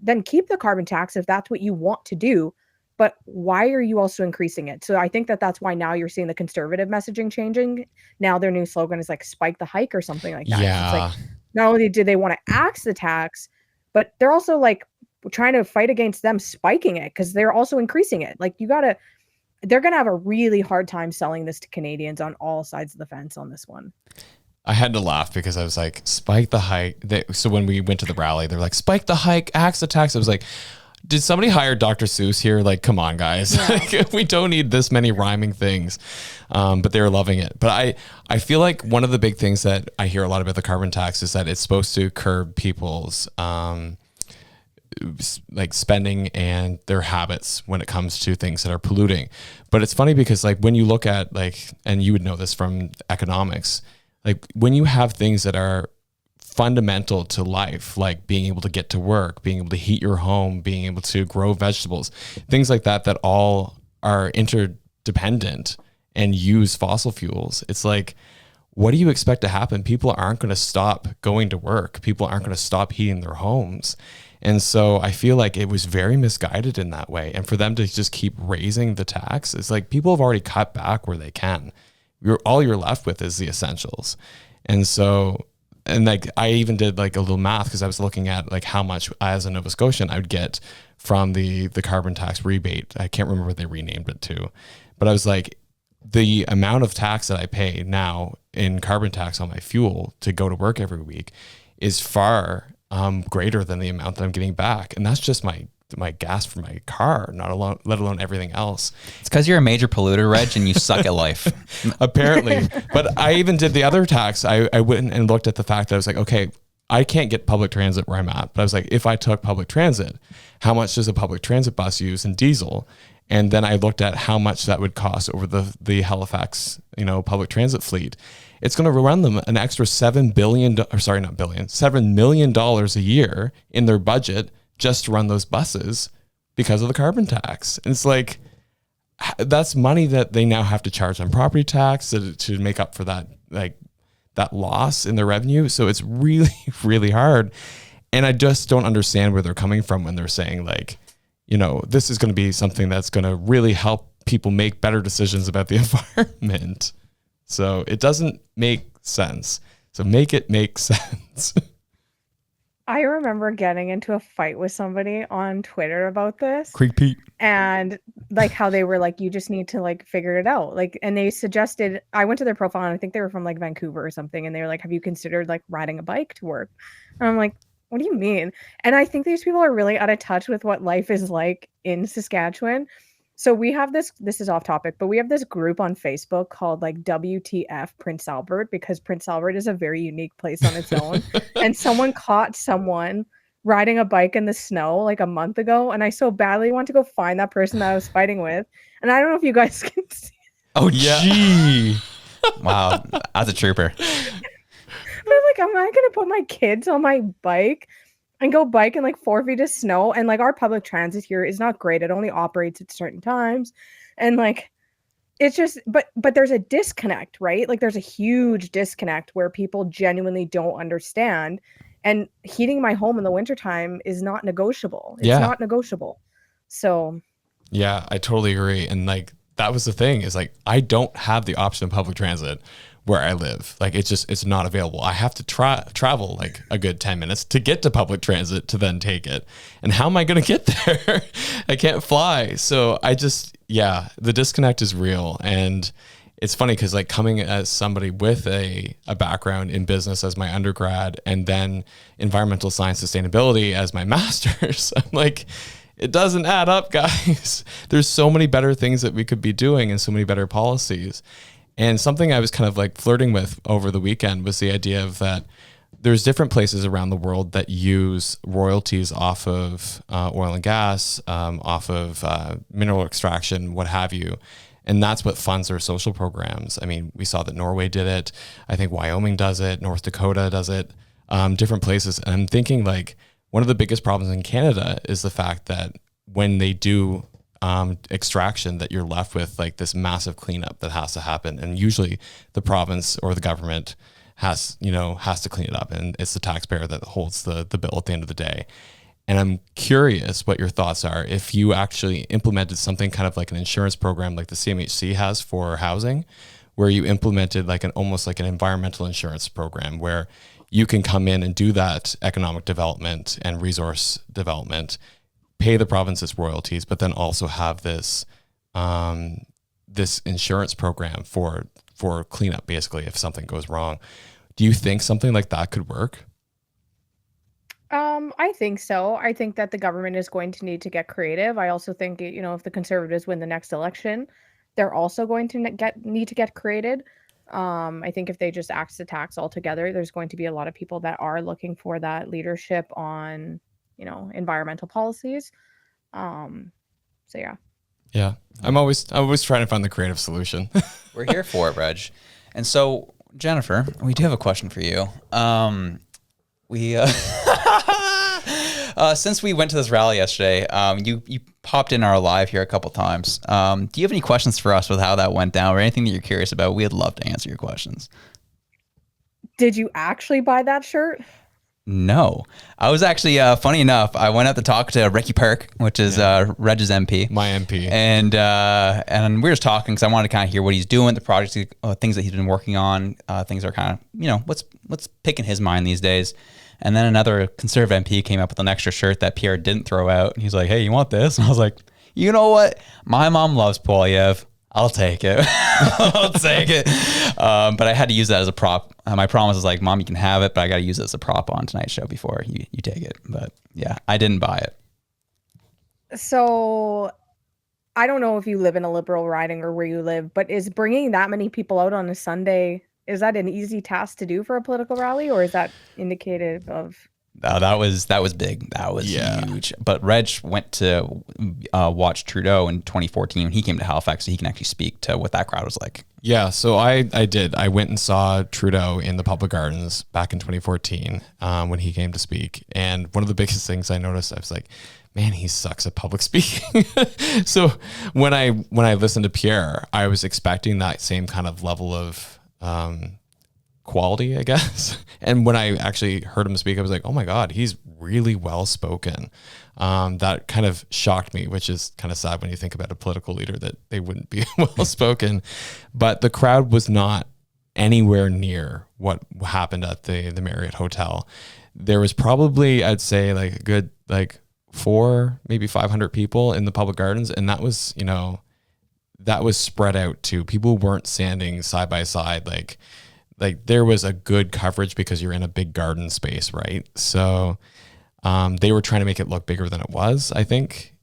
then keep the carbon tax if that's what you want to do. But why are you also increasing it? So I think that's why now you're seeing the conservative messaging changing. Now their new slogan is spike the hike or something like that. Yeah. It's not only do they want to axe the tax, but they're also trying to fight against them spiking it because they're also increasing it. They're going to have a really hard time selling this to Canadians on all sides of the fence on this one. I had to laugh because I was like, spike the hike. So when we went to the rally, they're like, spike the hike, axe the tax. I was like, did somebody hire Dr. Seuss here? Come on, guys. Yeah. We don't need this many rhyming things. But they're loving it. But I feel like one of the big things that I hear a lot about the carbon tax is that it's supposed to curb people's spending and their habits when it comes to things that are polluting. But it's funny because when you look at and you would know this from economics, when you have things that are fundamental to life, like being able to get to work, being able to heat your home, being able to grow vegetables, things like that all are interdependent and use fossil fuels. It's what do you expect to happen? People aren't going to stop going to work. People aren't going to stop heating their homes. And so I feel like it was very misguided in that way. And for them to just keep raising the tax, it's people have already cut back where they can. All you're left with is the essentials. And so, I even did a little math because I was looking at how much as a Nova Scotian I would get from the carbon tax rebate. I can't remember what they renamed it to, but I was the amount of tax that I pay now in carbon tax on my fuel to go to work every week is far greater than the amount that I'm getting back. And that's just my gas for my car, let alone everything else. It's because you're a major polluter, Reg, and you suck at life. Apparently. But I even did the other tax. I went and looked at the fact that I was okay, I can't get public transit where I'm at. But I was if I took public transit, how much does a public transit bus use in diesel? And then I looked at how much that would cost over the Halifax, public transit fleet. It's going to run them an extra $7 million a year in their budget just to run those buses because of the carbon tax. And it's that's money that they now have to charge on property tax to make up for that loss in their revenue. So it's really, really hard. And I just don't understand where they're coming from when they're saying this is going to be something that's going to really help people make better decisions about the environment. So it doesn't make sense. So make it make sense. I remember getting into a fight with somebody on Twitter about this. Creek Pete. And how they were you just need to figure it out. And they suggested, I went to their profile and I think they were from Vancouver or something. And they were have you considered riding a bike to work? And I'm what do you mean? And I think these people are really out of touch with what life is like in Saskatchewan. So we have this is off topic, but we have this group on Facebook called like WTF Prince Albert, because Prince Albert is a very unique place on its own. And someone caught someone riding a bike in the snow like a month ago, and I so badly want to go find that person that I was fighting with. And I don't know if you guys can see. Oh, gee. Wow. That's a trooper. But like, am I gonna put my kids on my bike and go bike in like 4 feet of snow? And like, our public transit here is not great. It only operates at certain times. And like, it's just, but there's a disconnect, right? Like, there's a huge disconnect where people genuinely don't understand. And heating my home in the wintertime is not negotiable. It's not negotiable. So. Yeah, I totally agree. And like, that was the thing, is like, I don't have the option of public transit where I live. Like, it's not available. I have to travel like a good 10 minutes to get to public transit to then take it. And how am I going to get there? I can't fly. So the disconnect is real. And it's funny because like, coming as somebody with a background in business as my undergrad, and then environmental science sustainability as my master's, I'm like, it doesn't add up, guys. There's so many better things that we could be doing and so many better policies. And something I was kind of like flirting with over the weekend was the idea of that there's different places around the world that use royalties off of oil and gas, off of mineral extraction, what have you. And that's what funds their social programs. I mean, we saw that Norway did it. I think Wyoming does it. North Dakota does it. Different places. And I'm thinking like, one of the biggest problems in Canada is the fact that when they do extraction, that you're left with like this massive cleanup that has to happen. And usually the province or the government has to clean it up. And it's the taxpayer that holds the bill at the end of the day. And I'm curious what your thoughts are if you actually implemented something kind of like an insurance program like the CMHC has for housing, where you implemented like almost like an environmental insurance program where you can come in and do that economic development and resource development, pay the province's royalties, but then also have this this insurance program for cleanup, basically, if something goes wrong. Do you think something like that could work? I think so. I think that the government is going to need to get creative. I also think, if the Conservatives win the next election, they're also going to need to get created. I think if they just axe the tax altogether, there's going to be a lot of people that are looking for that leadership on, environmental policies. So yeah. Yeah. I'm always trying to find the creative solution. We're here for it, Reg. And so, Jennifer, we do have a question for you. Since we went to this rally yesterday, you popped in our live here a couple times. Do you have any questions for us with how that went down, or anything that you're curious about? We'd love to answer your questions. Did you actually buy that shirt? No. I was actually, funny enough, I went out to talk to Ricky Perk, which is Reg's MP. My MP. And we were just talking because I wanted to kind of hear what he's doing, the projects, things that he's been working on, things that are kind of, what's picking his mind these days. And then another Conservative MP came up with an extra shirt that Pierre didn't throw out. And he's like, hey, you want this? And I was like, you know what? My mom loves Poilievre. I'll take it. I'll take it. But I had to use that as a prop. My promise was like, Mom, you can have it, but I got to use it as a prop on tonight's show before you take it. But yeah, I didn't buy it. So I don't know if you live in a Liberal riding or where you live, but is bringing that many people out on a Sunday, is that an easy task to do for a political rally, or is that indicative of? That was big. That was huge. But Reg went to watch Trudeau in 2014 when he came to Halifax, so he can actually speak to what that crowd was like. Yeah, so I did. I went and saw Trudeau in the Public Gardens back in 2014 when he came to speak. And one of the biggest things I noticed, I was like, man, he sucks at public speaking. So when I listened to Pierre, I was expecting that same kind of level of quality, I guess. And when I actually heard him speak, I was like, oh my God, he's really well spoken. That kind of shocked me, which is kind of sad when you think about a political leader that they wouldn't be well spoken. But the crowd was not anywhere near what happened at the Marriott Hotel. There was probably, I'd say, like a good 400, maybe 500 people in the Public Gardens, and that was, that was spread out too. People weren't standing side by side. like there was a good coverage because you're in a big garden space, right? So they were trying to make it look bigger than it was, I think.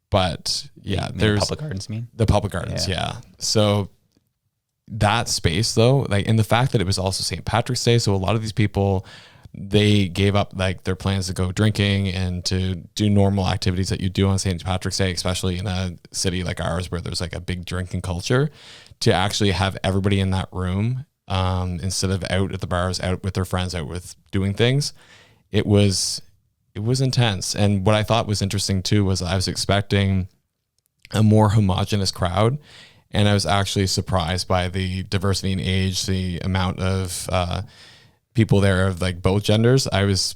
But yeah, there's public gardens, you mean? The public gardens, yeah. So that space though, like, and the fact that it was also St. Patrick's Day, so a lot of these people, they gave up like their plans to go drinking and to do normal activities that you do on St. Patrick's Day, especially in a city like ours where there's like a big drinking culture, to actually have everybody in that room instead of out at the bars, out with their friends, out with doing things. It was intense. And what I thought was interesting too was I was expecting a more homogenous crowd, and I was actually surprised by the diversity in age, the amount of people there of like both genders. I was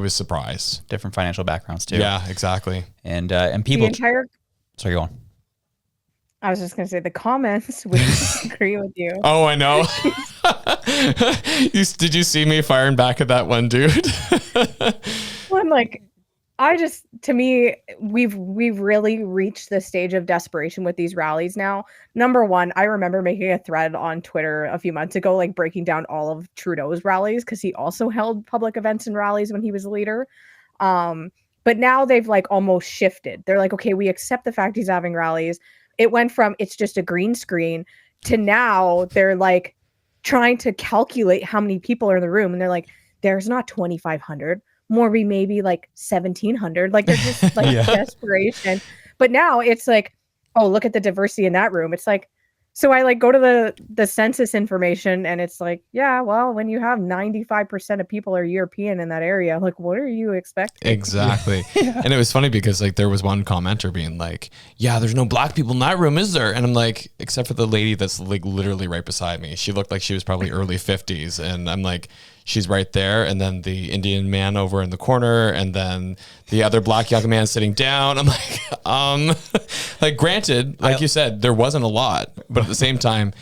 surprised. Different financial backgrounds too. Yeah, exactly. And people. The entire. Sorry, go on. I was just gonna say the comments would disagree with you. Oh, I know. Did you see me firing back at that one dude? Well, I'm like, to me, we've really reached the stage of desperation with these rallies now. Number one, I remember making a thread on Twitter a few months ago, like breaking down all of Trudeau's rallies, because he also held public events and rallies when he was leader. But now they've like almost shifted. They're like, okay, we accept the fact he's having rallies. It went from it's just a green screen to now they're like trying to calculate how many people are in the room. And they're like, there's not 2,500. More be maybe like 1,700. Like they're just like desperation. But now it's like, oh, look at the diversity in that room. It's like, so I like go to the census information and it's like, yeah, well, when you have 95% of people are European in that area, like what are you expecting? Exactly. And it was funny because like there was one commenter being like, yeah, there's no black people in that room, is there? And I'm like, except for the lady that's like literally right beside me. She looked like she was probably early 50s. And I'm like, she's right there. And then the Indian man over in the corner, and then the other black young man sitting down. I'm like, like granted, like you said, there wasn't a lot, but at the same time,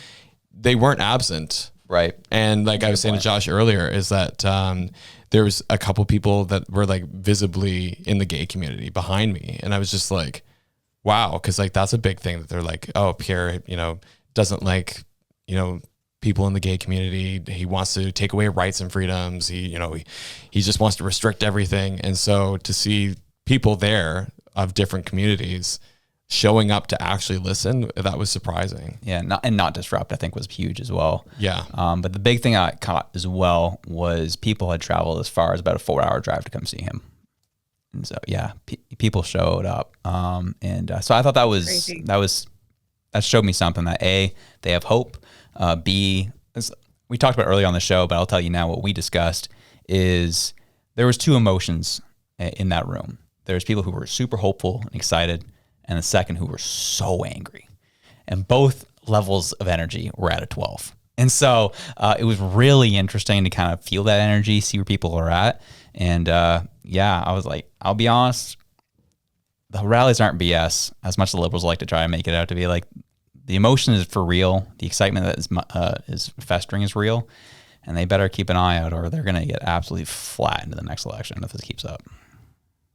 they weren't absent. Right. And like I was saying to Josh earlier, is that there was a couple people that were like visibly in the gay community behind me. And I was just like, wow. Cause like, that's a big thing that they're like, oh, Pierre, doesn't like, people in the gay community. He wants to take away rights and freedoms. He just wants to restrict everything. And so to see people there of different communities showing up to actually listen, that was surprising. Yeah, not disrupt, I think, was huge as well. Yeah. But the big thing I caught as well was people had traveled as far as about a 4-hour drive to come see him. And so, yeah, people showed up. So I thought that showed me something, that A, they have hope. B, we talked about earlier on the show, but I'll tell you now what we discussed is there was two emotions in that room. There's people who were super hopeful and excited, and the second who were so angry. And both levels of energy were at a 12. And so it was really interesting to kind of feel that energy, see where people are at. And I was like, I'll be honest, the rallies aren't BS, as much as the Liberals like to try and make it out to be. Like, the emotion is for real. The excitement that is festering is real. And they better keep an eye out, or they're going to get absolutely flat into the next election if this keeps up.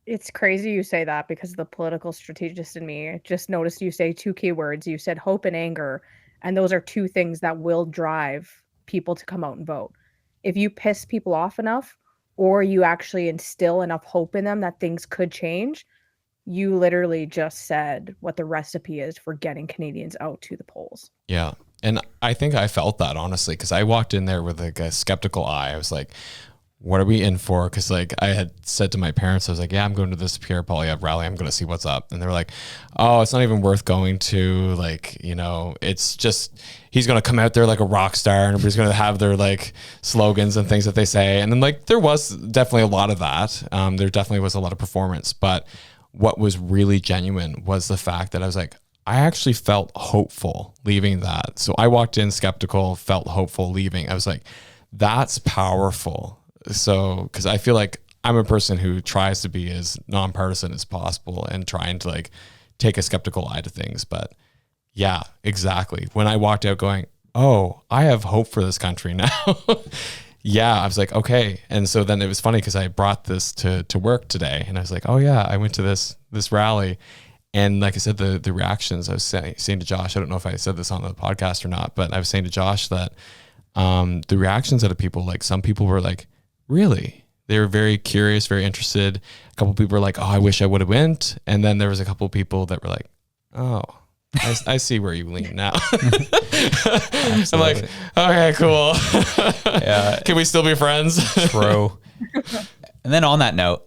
It's crazy you say that, because the political strategist in me just noticed you say two key words. You said hope and anger. And those are two things that will drive people to come out and vote. If you piss people off enough, or you actually instill enough hope in them that things could change, you literally just said what the recipe is for getting Canadians out to the polls. Yeah. And I think I felt that, honestly, because I walked in there with like a skeptical eye. I was like, what are we in for? Because like I had said to my parents, I was like, yeah, I'm going to this Pierre Poilievre rally. I'm going to see what's up. And they're like, oh, it's not even worth going to. Like, it's just, he's going to come out there like a rock star, and everybody's going to have their like slogans and things that they say. And then like, there was definitely a lot of that. There definitely was a lot of performance, but what was really genuine was the fact that I was like, I actually felt hopeful leaving that. So I walked in skeptical, felt hopeful leaving. I was like, that's powerful. So, because I feel like I'm a person who tries to be as nonpartisan as possible and trying to like take a skeptical eye to things. But yeah, exactly. When I walked out going, oh, I have hope for this country now. Yeah, I was like, okay. And so then it was funny because I brought this to work today, and I was like, oh yeah, I went to this rally. And like I said, the reactions, I was saying to Josh, I don't know if I said this on the podcast or not, but I was saying to Josh that the reactions out of people, like some people were like, really? They were very curious, very interested. A couple people were like, oh, I wish I would have went. And then there was a couple people that were like, oh, I see where you lean now. I'm like, okay, cool. Yeah. Can we still be friends? True. And then on that note,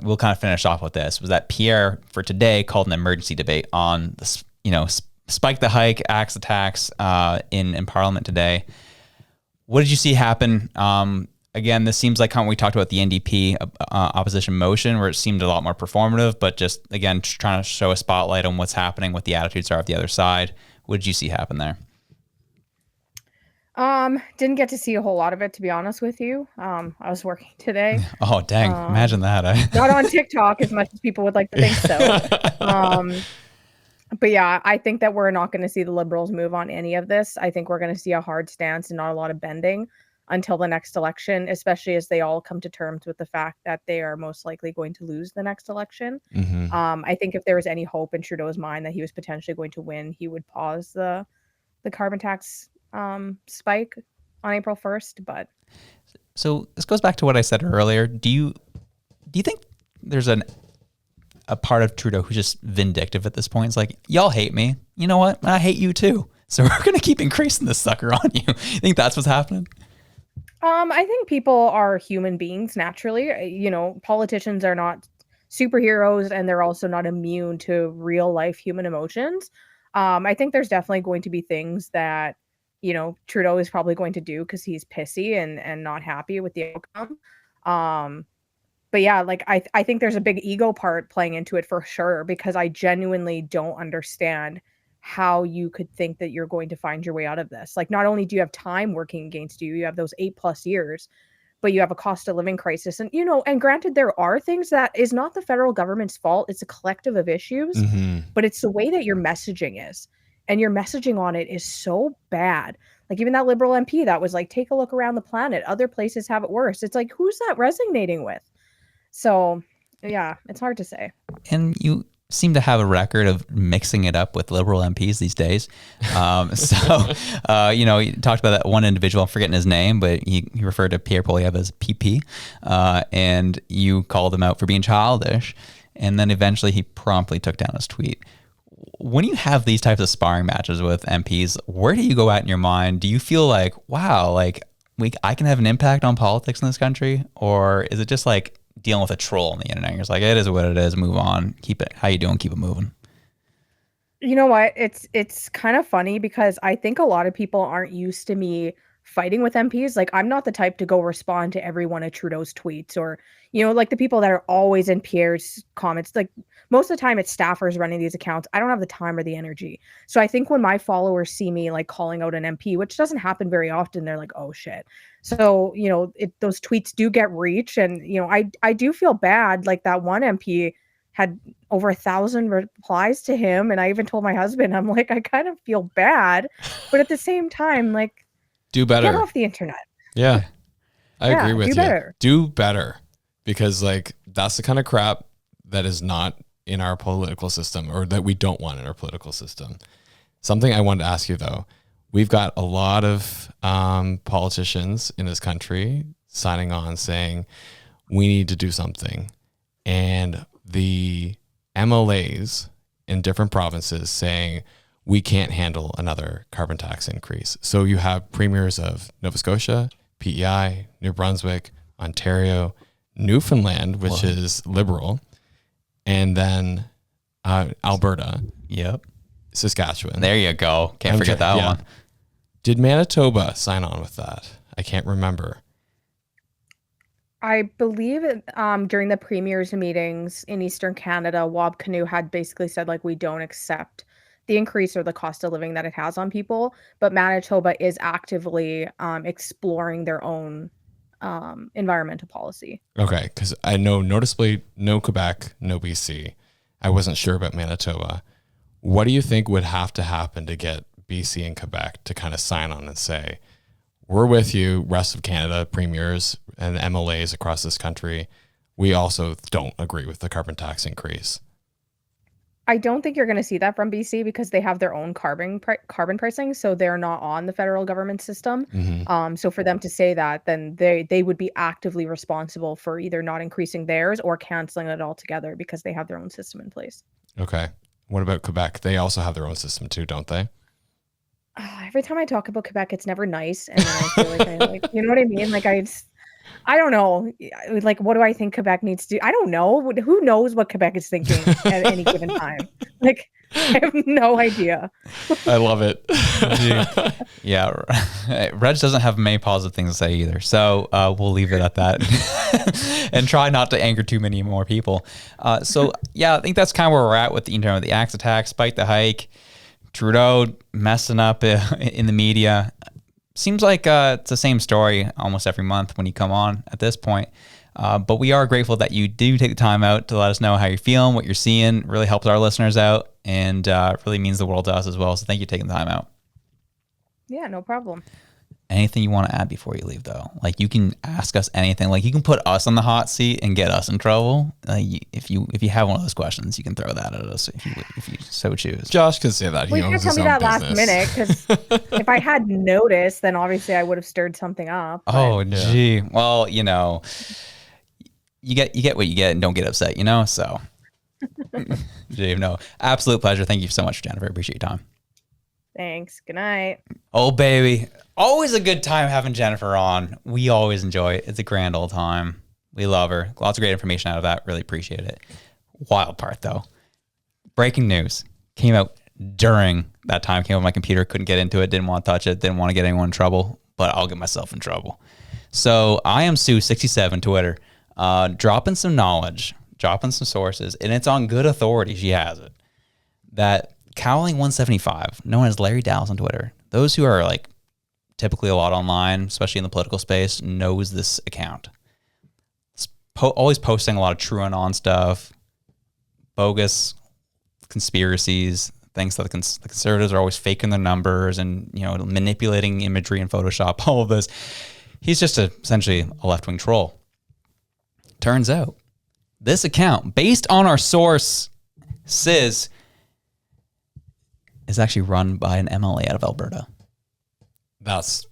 we'll kind of finish off with this, was that Pierre for today called an emergency debate on this, spike the hike, axe attacks in Parliament today. What did you see happen? Again, this seems like how we talked about the NDP opposition motion, where it seemed a lot more performative, but just, again, trying to show a spotlight on what's happening, what the attitudes are of the other side. What did you see happen there? Didn't get to see a whole lot of it, to be honest with you. I was working today. Oh, dang. Imagine that. Not on TikTok as much as people would like to think so. But yeah, I think that we're not going to see the Liberals move on any of this. I think we're going to see a hard stance and not a lot of bending until the next election, especially as they all come to terms with the fact that they are most likely going to lose the next election. I think if there was any hope in Trudeau's mind that he was potentially going to win, he would pause the carbon tax spike on April 1st. But so this goes back to what I said earlier. Do you think there's a part of Trudeau who's just vindictive at this point? It's like, y'all hate me. You know what? I hate you too. So we're going to keep increasing this sucker on you. You think that's what's happening? I think people are human beings naturally. Politicians are not superheroes, and they're also not immune to real life human emotions. I think there's definitely going to be things that, Trudeau is probably going to do because he's pissy and not happy with the outcome. But yeah, like I think there's a big ego part playing into it for sure, because I genuinely don't understand how you could think that you're going to find your way out of this. Like, not only do you have time working against you, you have those 8+ years, but you have a cost of living crisis. And, and granted, there are things that is not the federal government's fault. It's a collective of issues, but it's the way that your messaging is. And your messaging on it is so bad. Like, even that Liberal MP that was like, take a look around the planet. Other places have it worse. It's like, who's that resonating with? So, yeah, it's hard to say. And you seem to have a record of mixing it up with Liberal MPs these days. You talked about that one individual, I'm forgetting his name, but he referred to Pierre Poilievre as PP, and you called him out for being childish. And then eventually he promptly took down his tweet. When you have these types of sparring matches with MPs, where do you go at in your mind? Do you feel like, wow, like I can have an impact on politics in this country? Or is it just like dealing with a troll on the internet? You're just like, it is what it is, move on, keep it, how you doing, keep it moving. You know what? It's kind of funny because I think a lot of people aren't used to me fighting with MPs. Like, I'm not the type to go respond to every one of Trudeau's tweets or, like the people that are always in Pierre's comments. Like, most of the time it's staffers running these accounts. I don't have the time or the energy. So I think when my followers see me like calling out an MP, which doesn't happen very often, they're like, oh shit. So, those tweets do get reach. And, I do feel bad. Like, that one MP had over 1,000 replies to him. And I even told my husband, I'm like, I kind of feel bad. But at the same time, like, do better. Get off the internet. Yeah. I agree with you. Better. Do better. Because like, that's the kind of crap that is not in our political system, or that we don't want in our political system. Something I wanted to ask you though, we've got a lot of politicians in this country signing on saying we need to do something. And the MLAs in different provinces saying we can't handle another carbon tax increase. So you have premiers of Nova Scotia, PEI, New Brunswick, Ontario, Newfoundland, which is Liberal, and then Alberta. Yep. Saskatchewan. There you go. Can't forget that one. Did Manitoba sign on with that? I can't remember. I believe during the premiers meetings in Eastern Canada, Wab Canoe had basically said, like, we don't accept the increase or the cost of living that it has on people. But Manitoba is actively exploring their own environmental policy. Okay, because I know noticeably no Quebec, no BC. I wasn't sure about Manitoba. What do you think would have to happen to get BC and Quebec to kind of sign on and say, we're with you, rest of Canada, premiers and MLAs across this country. We also don't agree with the carbon tax increase? I don't think you're going to see that from BC because they have their own carbon pricing, so they're not on the federal government system. So for them to say that, then they would be actively responsible for either not increasing theirs or canceling it altogether because they have their own system in place. Okay. What about Quebec? They also have their own system too, don't they? Every time I talk about Quebec, it's never nice, and then I feel like you know what I mean? Like I don't know. Like, what do I think Quebec needs to do? I don't know. Who knows what Quebec is thinking at any given time? Like, I have no idea. I love it. Yeah. Reg doesn't have many positive things to say either. So we'll leave it at that and try not to anger too many more people. So, yeah, I think that's kind of where we're at with the axe attack, spike the hike, Trudeau messing up in the media. Seems like it's the same story almost every month when you come on at this point. But we are grateful that you do take the time out to let us know how you're feeling, what you're seeing. It really helps our listeners out and really means the world to us as well. So thank you for taking the time out. Yeah, no problem. Anything you want to add before you leave, though? Like, you can ask us anything. Like, you can put us on the hot seat and get us in trouble. If you have one of those questions, you can throw that at us if you so choose. Josh can say that. Well, you can tell me that last minute, because if I had noticed, then obviously I would have stirred something up. But. Oh, gee. Well, you get what you get and don't get upset, So, gee, no, absolute pleasure. Thank you so much, Jennifer. I appreciate your time. Thanks. Good night. Oh, baby. Always a good time having Jennifer on. We always enjoy it. It's a grand old time. We love her. Lots of great information out of that. Really appreciate it. Wild part, though. Breaking news came out during that time. Came on my computer. Couldn't get into it. Didn't want to touch it. Didn't want to get anyone in trouble. But I'll get myself in trouble. So I am Sue67 Twitter. Dropping some knowledge. Dropping some sources. And it's on good authority. She has it. That Cowling175, known as Larry Dallas on Twitter, those who are like typically a lot online, especially in the political space, knows this account. It's always posting a lot of true and on stuff, bogus conspiracies, things that the conservatives are always faking their numbers and manipulating imagery in Photoshop, all of this. He's just essentially a left-wing troll. Turns out this account, based on our source, CIS, is actually run by an MLA out of Alberta. That's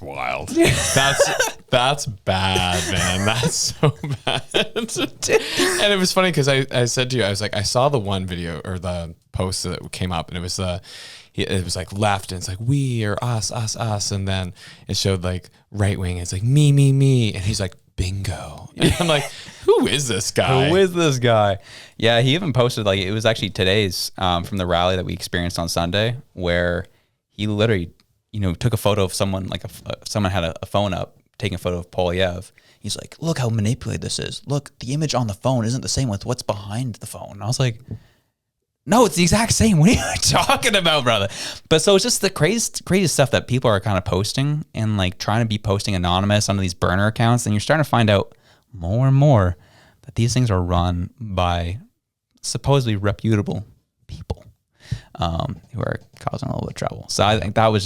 wild. That's bad, man. That's so bad. And it was funny because I said to you, I was like, I saw the one video or the post that came up, and it was like left, and it's like we or us, and then it showed like right wing. It's like me, and he's like bingo. And I'm like, who is this guy? Who is this guy? Yeah, he even posted, like, it was actually today's from the rally that we experienced on Sunday, where he literally, took a photo of someone, like someone had a phone up, taking a photo of Poilievre. He's like, look how manipulated this is. Look, the image on the phone isn't the same with what's behind the phone. And I was like, no, it's the exact same. What are you talking about, brother? But so it's just the crazy stuff that people are kind of posting and like trying to be posting anonymous on these burner accounts. And you're starting to find out more and more that these things are run by supposedly reputable people who are causing a little bit of trouble. So I think that was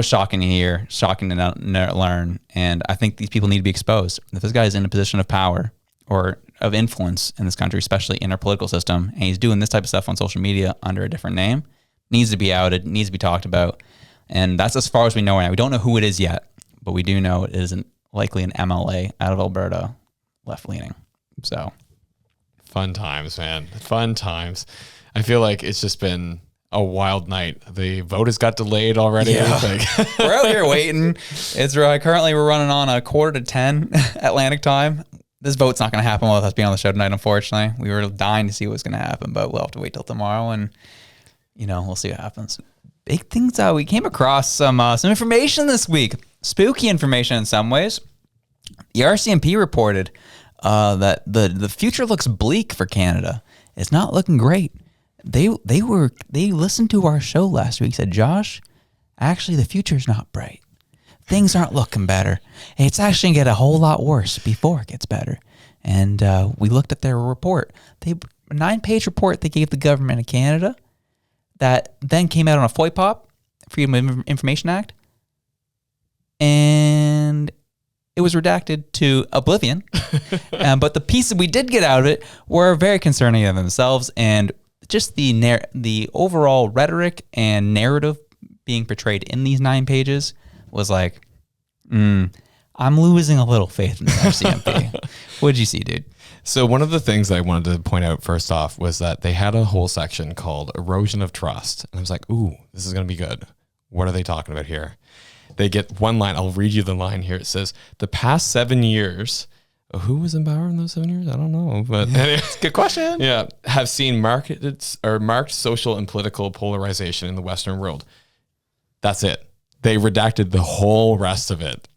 shocking to hear, shocking to learn. And I think these people need to be exposed. If this guy is in a position of power or of influence in this country, especially in our political system, and he's doing this type of stuff on social media under a different name, needs to be outed, needs to be talked about. And that's as far as we know right now. We don't know who it is yet, but we do know it isn't likely an MLA out of Alberta, left-leaning. So fun times, man. Fun times. I feel like it's just been a wild night. The vote has got delayed already. Yeah. We're out here waiting. It's currently we're running on 9:45 Atlantic time. This vote's not going to happen with us being on the show tonight, unfortunately. We were dying to see what's going to happen, but we'll have to wait till tomorrow, and we'll see what happens. Big things. We came across some information this week, spooky information in some ways. The RCMP reported that the future looks bleak for Canada. It's not looking great. They listened to our show last week. Said, Josh, actually the future's not bright. Things aren't looking better. It's actually going to get a whole lot worse before it gets better. And we looked at their report. A 9-page report they gave the government of Canada that then came out on a FOIPOP, Freedom of Information Act. And it was redacted to oblivion. But the pieces we did get out of it were very concerning in themselves. And just the overall rhetoric and narrative being portrayed in these 9 pages was like, I'm losing a little faith in the RCMP. What did you see, dude? So one of the things that I wanted to point out first off was that they had a whole section called erosion of trust. And I was like, ooh, this is going to be good. What are they talking about here? They get one line. I'll read you the line here. It says, the past 7 years, who was in power in those 7 years? I don't know. But anyway, Good question. yeah, have seen marked social and political polarization in the Western world. That's it. They redacted the whole rest of it.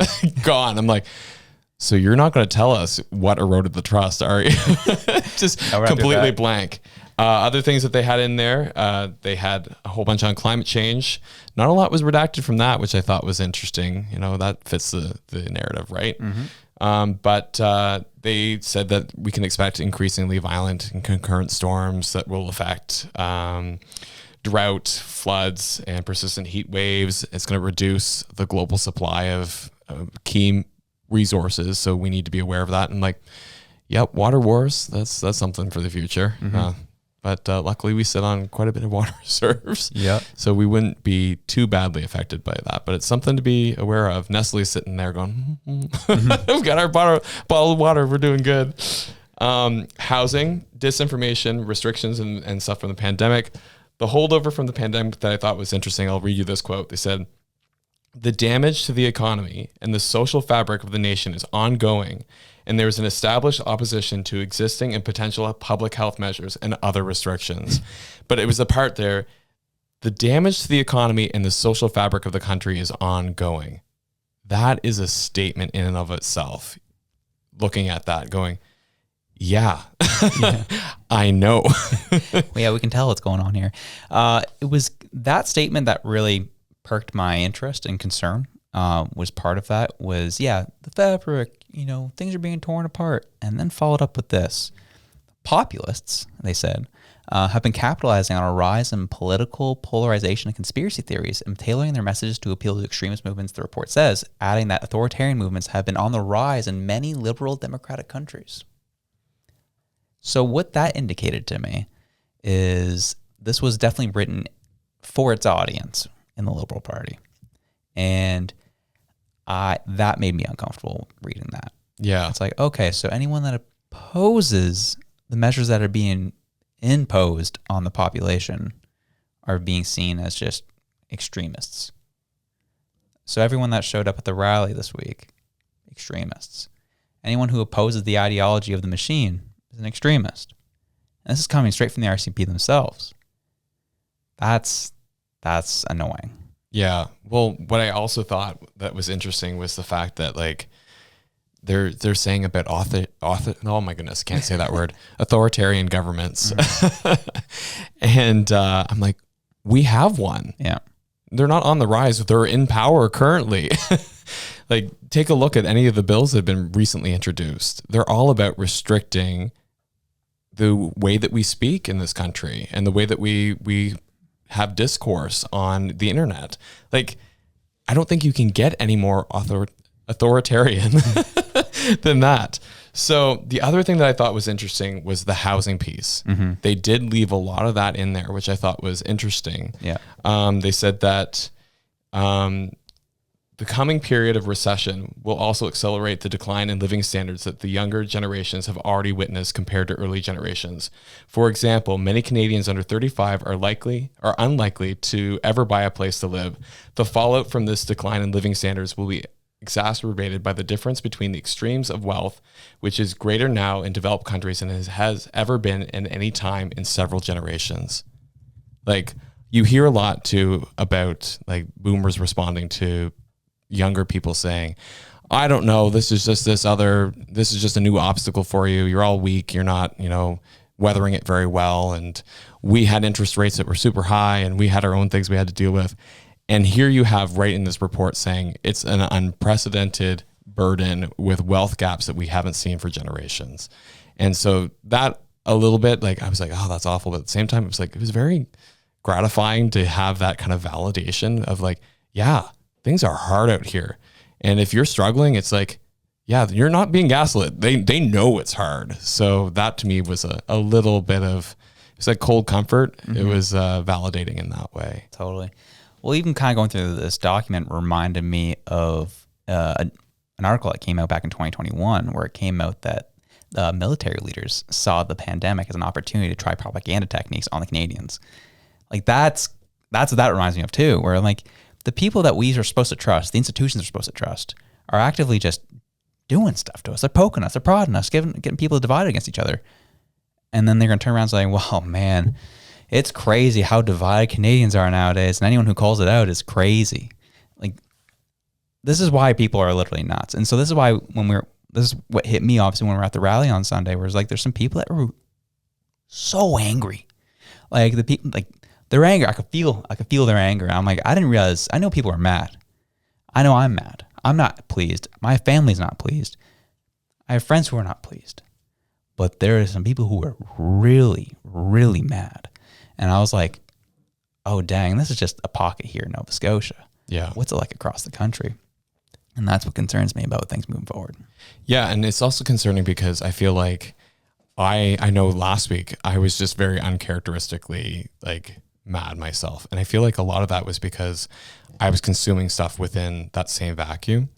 Gone. I'm like, so you're not going to tell us what eroded the trust, are you? Just completely blank. Other things that they had in there, they had a whole bunch on climate change. Not a lot was redacted from that, which I thought was interesting. You know, that fits the narrative, right? Mm-hmm. But they said that we can expect increasingly violent and concurrent storms that will affect drought, floods, and persistent heat waves. It's going to reduce the global supply of key resources, so we need to be aware of that. And like, yep, water wars, that's something for the future. Mm-hmm. But luckily we sit on quite a bit of water reserves, so we wouldn't be too badly affected by that. But it's something to be aware of. Nestle's sitting there going, we've got our bottle of water, we're doing good. Housing, disinformation, restrictions, and stuff from the pandemic. The holdover from the pandemic that I thought was interesting, I'll read you this quote. They said, the damage to the economy and the social fabric of the nation is ongoing, and there is an established opposition to existing and potential public health measures and other restrictions. But it was the part there, the damage to the economy and the social fabric of the country is ongoing. That is a statement in and of itself. Looking at that, going, yeah. I know. Well, yeah, we can tell what's going on here. It was that statement that really perked my interest and concern. Was part of that was, the fabric, things are being torn apart. And then followed up with this. Populists, they said, have been capitalizing on a rise in political polarization and conspiracy theories and tailoring their messages to appeal to extremist movements, the report says, adding that authoritarian movements have been on the rise in many liberal democratic countries. So what that indicated to me is this was definitely written for its audience in the Liberal Party. And that made me uncomfortable reading that. Yeah. It's like, okay, so anyone that opposes the measures that are being imposed on the population are being seen as just extremists. So everyone that showed up at the rally this week, extremists. Anyone who opposes the ideology of the machine is an extremist. And this is coming straight from the RCMP themselves. That's annoying. Yeah. Well, what I also thought that was interesting was the fact that like they're saying about oh my goodness, can't say that word, authoritarian governments. Mm-hmm. And I'm like, we have one. Yeah. They're not on the rise. They're in power currently. Like, take a look at any of the bills that have been recently introduced. They're all about restricting the way that we speak in this country and the way that we have discourse on the internet. Like, I don't think you can get any more authoritarian than that. So the other thing that I thought was interesting was the housing piece. Mm-hmm. They did leave a lot of that in there, which I thought was interesting. Yeah. They said that the coming period of recession will also accelerate the decline in living standards that the younger generations have already witnessed compared to early generations. For example, many Canadians under 35 are unlikely to ever buy a place to live. The fallout from this decline in living standards will be exacerbated by the difference between the extremes of wealth, which is greater now in developed countries than it has ever been in any time in several generations. Like, you hear a lot too about like boomers responding to younger people saying, I don't know, this is just a new obstacle for you. You're all weak. You're not, weathering it very well. And we had interest rates that were super high and we had our own things we had to deal with. And here you have right in this report saying it's an unprecedented burden with wealth gaps that we haven't seen for generations. And so that a little bit, like, I was like, oh, that's awful. But at the same time, it was very gratifying to have that kind of validation of like, yeah, things are hard out here. And if you're struggling, it's like, yeah, you're not being gaslit. They know it's hard. So that to me was a little bit of it's like cold comfort. It was validating in that way. Totally. Well, even kind of going through this document reminded me of an article that came out back in 2021 where it came out that military leaders saw the pandemic as an opportunity to try propaganda techniques on the Canadians. Like that's what that reminds me of too, where like the people that we are supposed to trust, the institutions are supposed to trust, are actively just doing stuff to us. They're poking us, they're prodding us, getting people divided against each other. And then they're going to turn around saying, well, man, it's crazy how divided Canadians are nowadays. And anyone who calls it out is crazy. Like, this is why people are literally nuts. And so this is why this is what hit me obviously when we were at the rally on Sunday, where it's like, there's some people that were so angry. Like the people, like their anger, I could feel their anger. And I'm like, I didn't realize, I know people are mad. I know I'm mad. I'm not pleased. My family's not pleased. I have friends who are not pleased. But there are some people who are really, really mad. And I was like, oh, dang, this is just a pocket here in Nova Scotia. Yeah. What's it like across the country? And that's what concerns me about things moving forward. Yeah. And it's also concerning because I feel like I know last week I was just very uncharacteristically like mad myself. And I feel like a lot of that was because I was consuming stuff within that same vacuum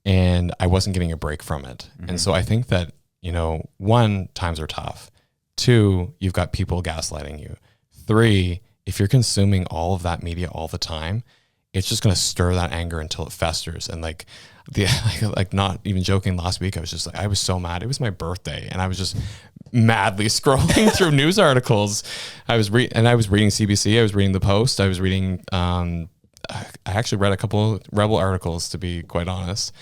and I wasn't getting a break from it. Mm-hmm. And so I think that, you know, 1, times are tough. 2, you've got people gaslighting you. 3, if you're consuming all of that media all the time, it's just going to stir that anger until it festers. And like not even joking, last week I was just like, I was so mad. It was my birthday and I was just madly scrolling through news articles. I was reading CBC. I was reading The Post. I was reading, I actually read a couple of Rebel articles, to be quite honest.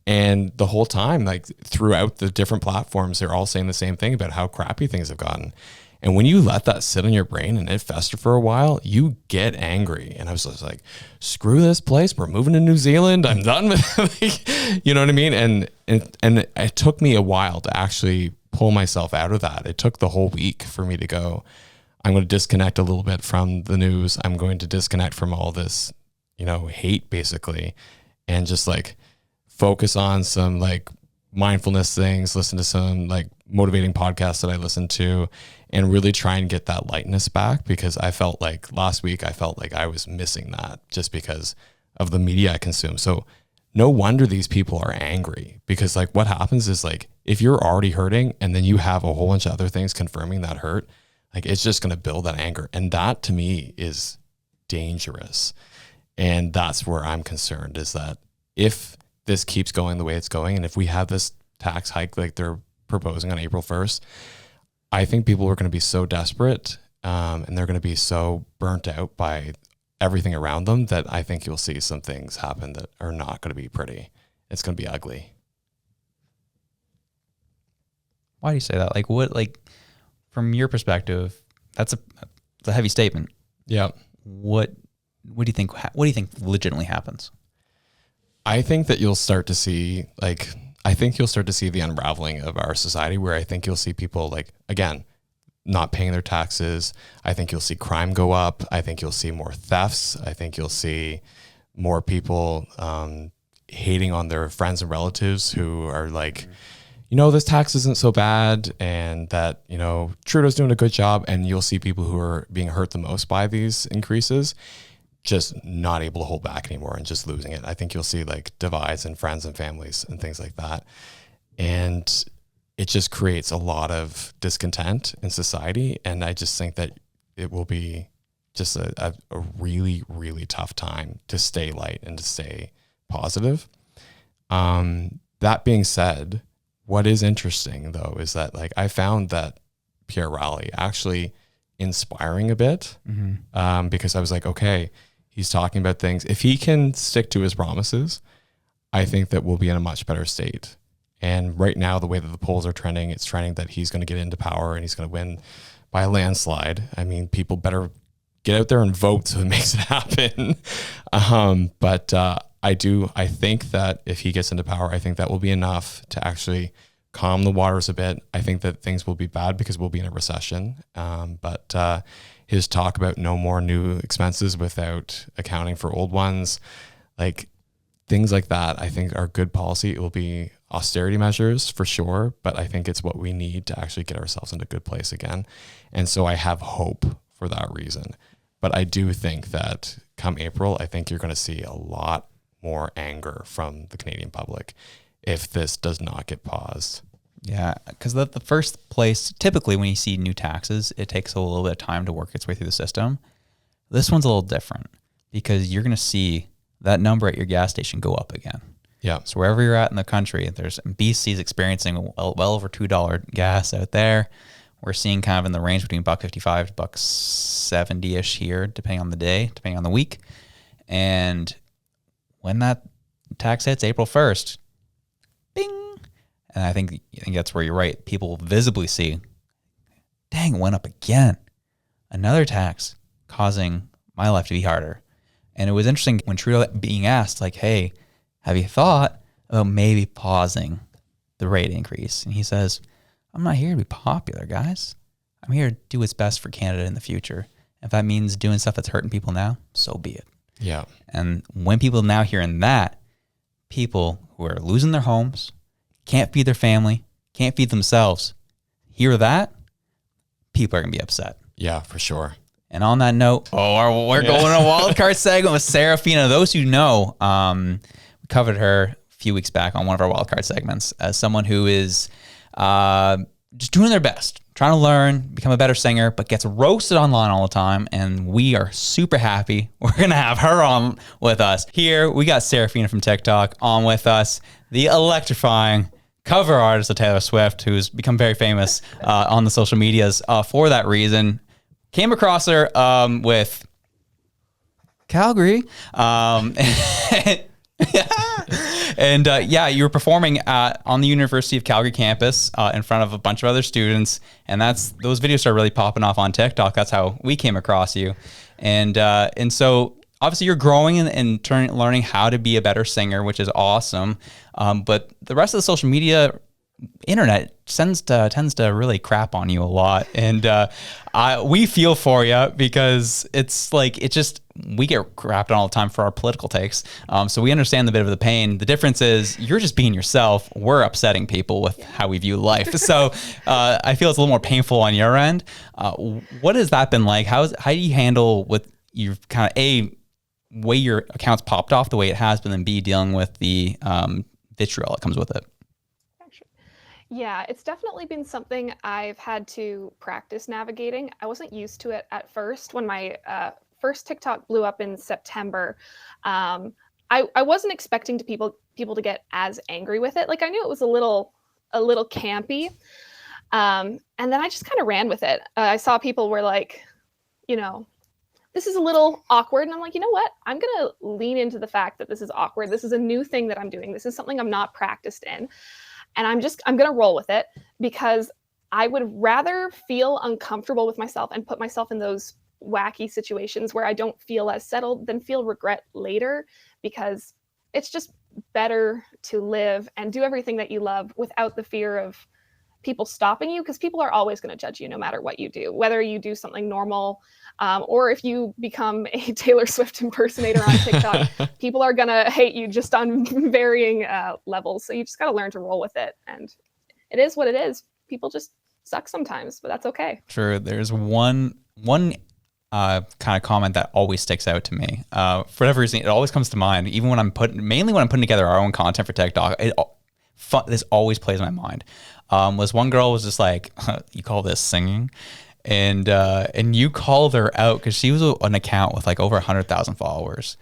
And the whole time, like throughout the different platforms, they're all saying the same thing about how crappy things have gotten. And when you let that sit in your brain and it fester for a while, you get angry. And I was just like, screw this place. We're moving to New Zealand. I'm done with it. You know what I mean? And it took me a while to actually pull myself out of that. It took the whole week for me to go, I'm going to disconnect a little bit from the news. I'm going to disconnect from all this, you know, hate basically, and just like focus on some like mindfulness things, listen to some like motivating podcasts that I listened to, and really try and get that lightness back, because I felt like last week, I felt like I was missing that just because of the media I consume. So no wonder these people are angry, because like what happens is like, if you're already hurting and then you have a whole bunch of other things confirming that hurt, like it's just going to build that anger. And that to me is dangerous. And that's where I'm concerned, is that if this keeps going the way it's going, and if we have this tax hike like they're proposing on April 1st, I think people are going to be so desperate and they're going to be so burnt out by everything around them that I think you'll see some things happen that are not going to be pretty. It's going to be ugly. Why do you say that? Like what, like from your perspective, that's a heavy statement. Yeah. What do you think legitimately happens? I think that you'll start to see the unraveling of our society, where I think you'll see people like, again, not paying their taxes. I think you'll see crime go up. I think you'll see more thefts. I think you'll see more people hating on their friends and relatives who are like, you know, this tax isn't so bad, and that, you know, Trudeau's doing a good job. And you'll see people who are being hurt the most by these increases just not able to hold back anymore and just losing it. I think you'll see like divides in friends and families and things like that. And it just creates a lot of discontent in society. And I just think that it will be just a really, really tough time to stay light and to stay positive. That being said, what is interesting though, is that like I found that Pierre Rally actually inspiring a bit, because I was like, okay, he's talking about things. If he can stick to his promises, I think that we'll be in a much better state. And right now, the way that the polls are trending, it's trending that he's going to get into power and he's going to win by a landslide. I mean, people better get out there and vote so it makes it happen. But I think that if he gets into power, I think that will be enough to actually calm the waters a bit. I think that things will be bad because we'll be in a recession. But his talk about no more new expenses without accounting for old ones, like things like that, I think are good policy. It will be austerity measures for sure, but I think it's what we need to actually get ourselves into a good place again. And so I have hope for that reason. But I do think that come April, I think you're going to see a lot more anger from the Canadian public if this does not get paused. Yeah, because the first place, typically when you see new taxes, it takes a little bit of time to work its way through the system. This one's a little different because you're going to see that number at your gas station go up again. Yeah. So wherever you're at in the country, there's BC's experiencing well over $2 gas out there. We're seeing kind of in the range between $1.55 to $1.70-ish here, depending on the day, depending on the week. And when that tax hits April 1st, bing. And I think that's where you're right. People visibly see, dang, it went up again. Another tax causing my life to be harder. And it was interesting when Trudeau being asked, like, hey, have you thought about maybe pausing the rate increase? And he says, I'm not here to be popular, guys. I'm here to do what's best for Canada in the future. If that means doing stuff that's hurting people now, so be it. Yeah. And when people now hearing that, people who are losing their homes, can't feed their family, can't feed themselves, hear that, people are going to be upset. Yeah, for sure. And on that note, we're going to a wildcard segment with Seraphina. Those who know, we covered her a few weeks back on one of our wildcard segments as someone who is just doing their best, trying to learn, become a better singer, but gets roasted online all the time. And we are super happy. We're going to have her on with us. Here, we got Seraphina from TikTok on with us, the electrifying cover artist of Taylor Swift, who's become very famous on the social medias for that reason. Came across her with Calgary. And you were performing on the University of Calgary campus in front of a bunch of other students, and those videos started really popping off on TikTok. That's how we came across you, and so obviously you're growing and learning how to be a better singer, which is awesome. But the rest of the social media internet tends to really crap on you a lot, and we feel for you because we get crapped on all the time for our political takes, so we understand the bit of the pain. The difference is you're just being yourself. We're upsetting people with how we view life, so I feel it's a little more painful on your end. What has that been like? How do you handle with your kind of way your account's popped off the way it has been, and B, dealing with the vitriol that comes with it? Yeah, it's definitely been something I've had to practice navigating. I wasn't used to it at first. When my first TikTok blew up in September, I wasn't expecting people to get as angry with it. Like, I knew it was a little campy, and then I just kind of ran with it. I saw people were like, this is a little awkward, and I'm like, you know what? I'm gonna lean into the fact that this is awkward. This is a new thing that I'm doing. This is something I'm not practiced in. And I'm going to roll with it because I would rather feel uncomfortable with myself and put myself in those wacky situations where I don't feel as settled than feel regret later, because it's just better to live and do everything that you love without the fear of people stopping you, because people are always going to judge you no matter what you do, whether you do something normal or if you become a Taylor Swift impersonator on TikTok. People are going to hate you just on varying levels. So you just got to learn to roll with it. And it is what it is. People just suck sometimes, but that's okay. Sure. There's one kind of comment that always sticks out to me. For whatever reason, it always comes to mind, even when I'm putting together our own content for TikTok. This always plays in my mind. Was one girl was just like, you call this singing? And you called her out because she was an account with like over 100,000 followers.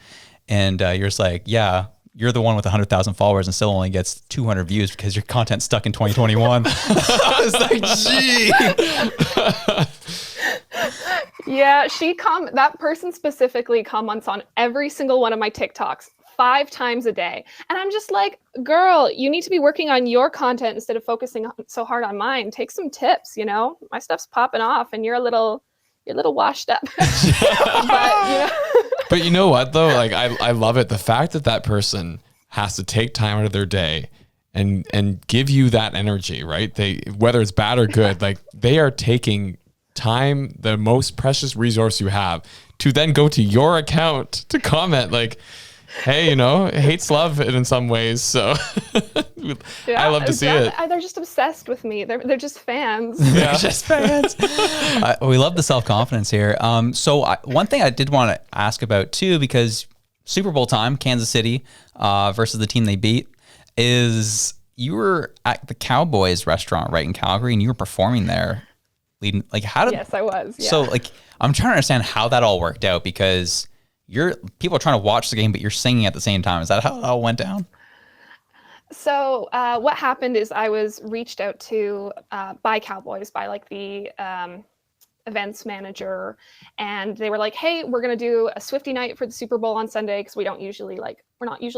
And you're just like, yeah, you're the one with 100,000 followers and still only gets 200 views because your content's stuck in 2021. I was like, gee. Yeah, that person specifically comments on every single one of my TikToks 5 times a day. And I'm just like, girl, you need to be working on your content instead of focusing so hard on mine. Take some tips, my stuff's popping off and you're a little washed up. But you know what though? Like, I love it. The fact that person has to take time out of their day and give you that energy, right? Whether it's bad or good, like they are taking time, the most precious resource you have, to then go to your account to comment. Like, Hey, hate's love in some ways. So I love to see it. They're just obsessed with me. They're just fans. They're just fans. We love the self-confidence here. So one thing I did want to ask about too, because Super Bowl time, Kansas City versus the team they beat, is you were at the Cowboys restaurant right in Calgary, and you were performing there. Yes, I was. Yeah. So I'm trying to understand how that all worked out, because people are trying to watch the game, but you're singing at the same time. Is that how it all went down? So what happened is I was reached out to by Cowboys, by the events manager, and they were like, hey, we're going to do a Swiftie night for the Super Bowl on Sunday, because we're not usually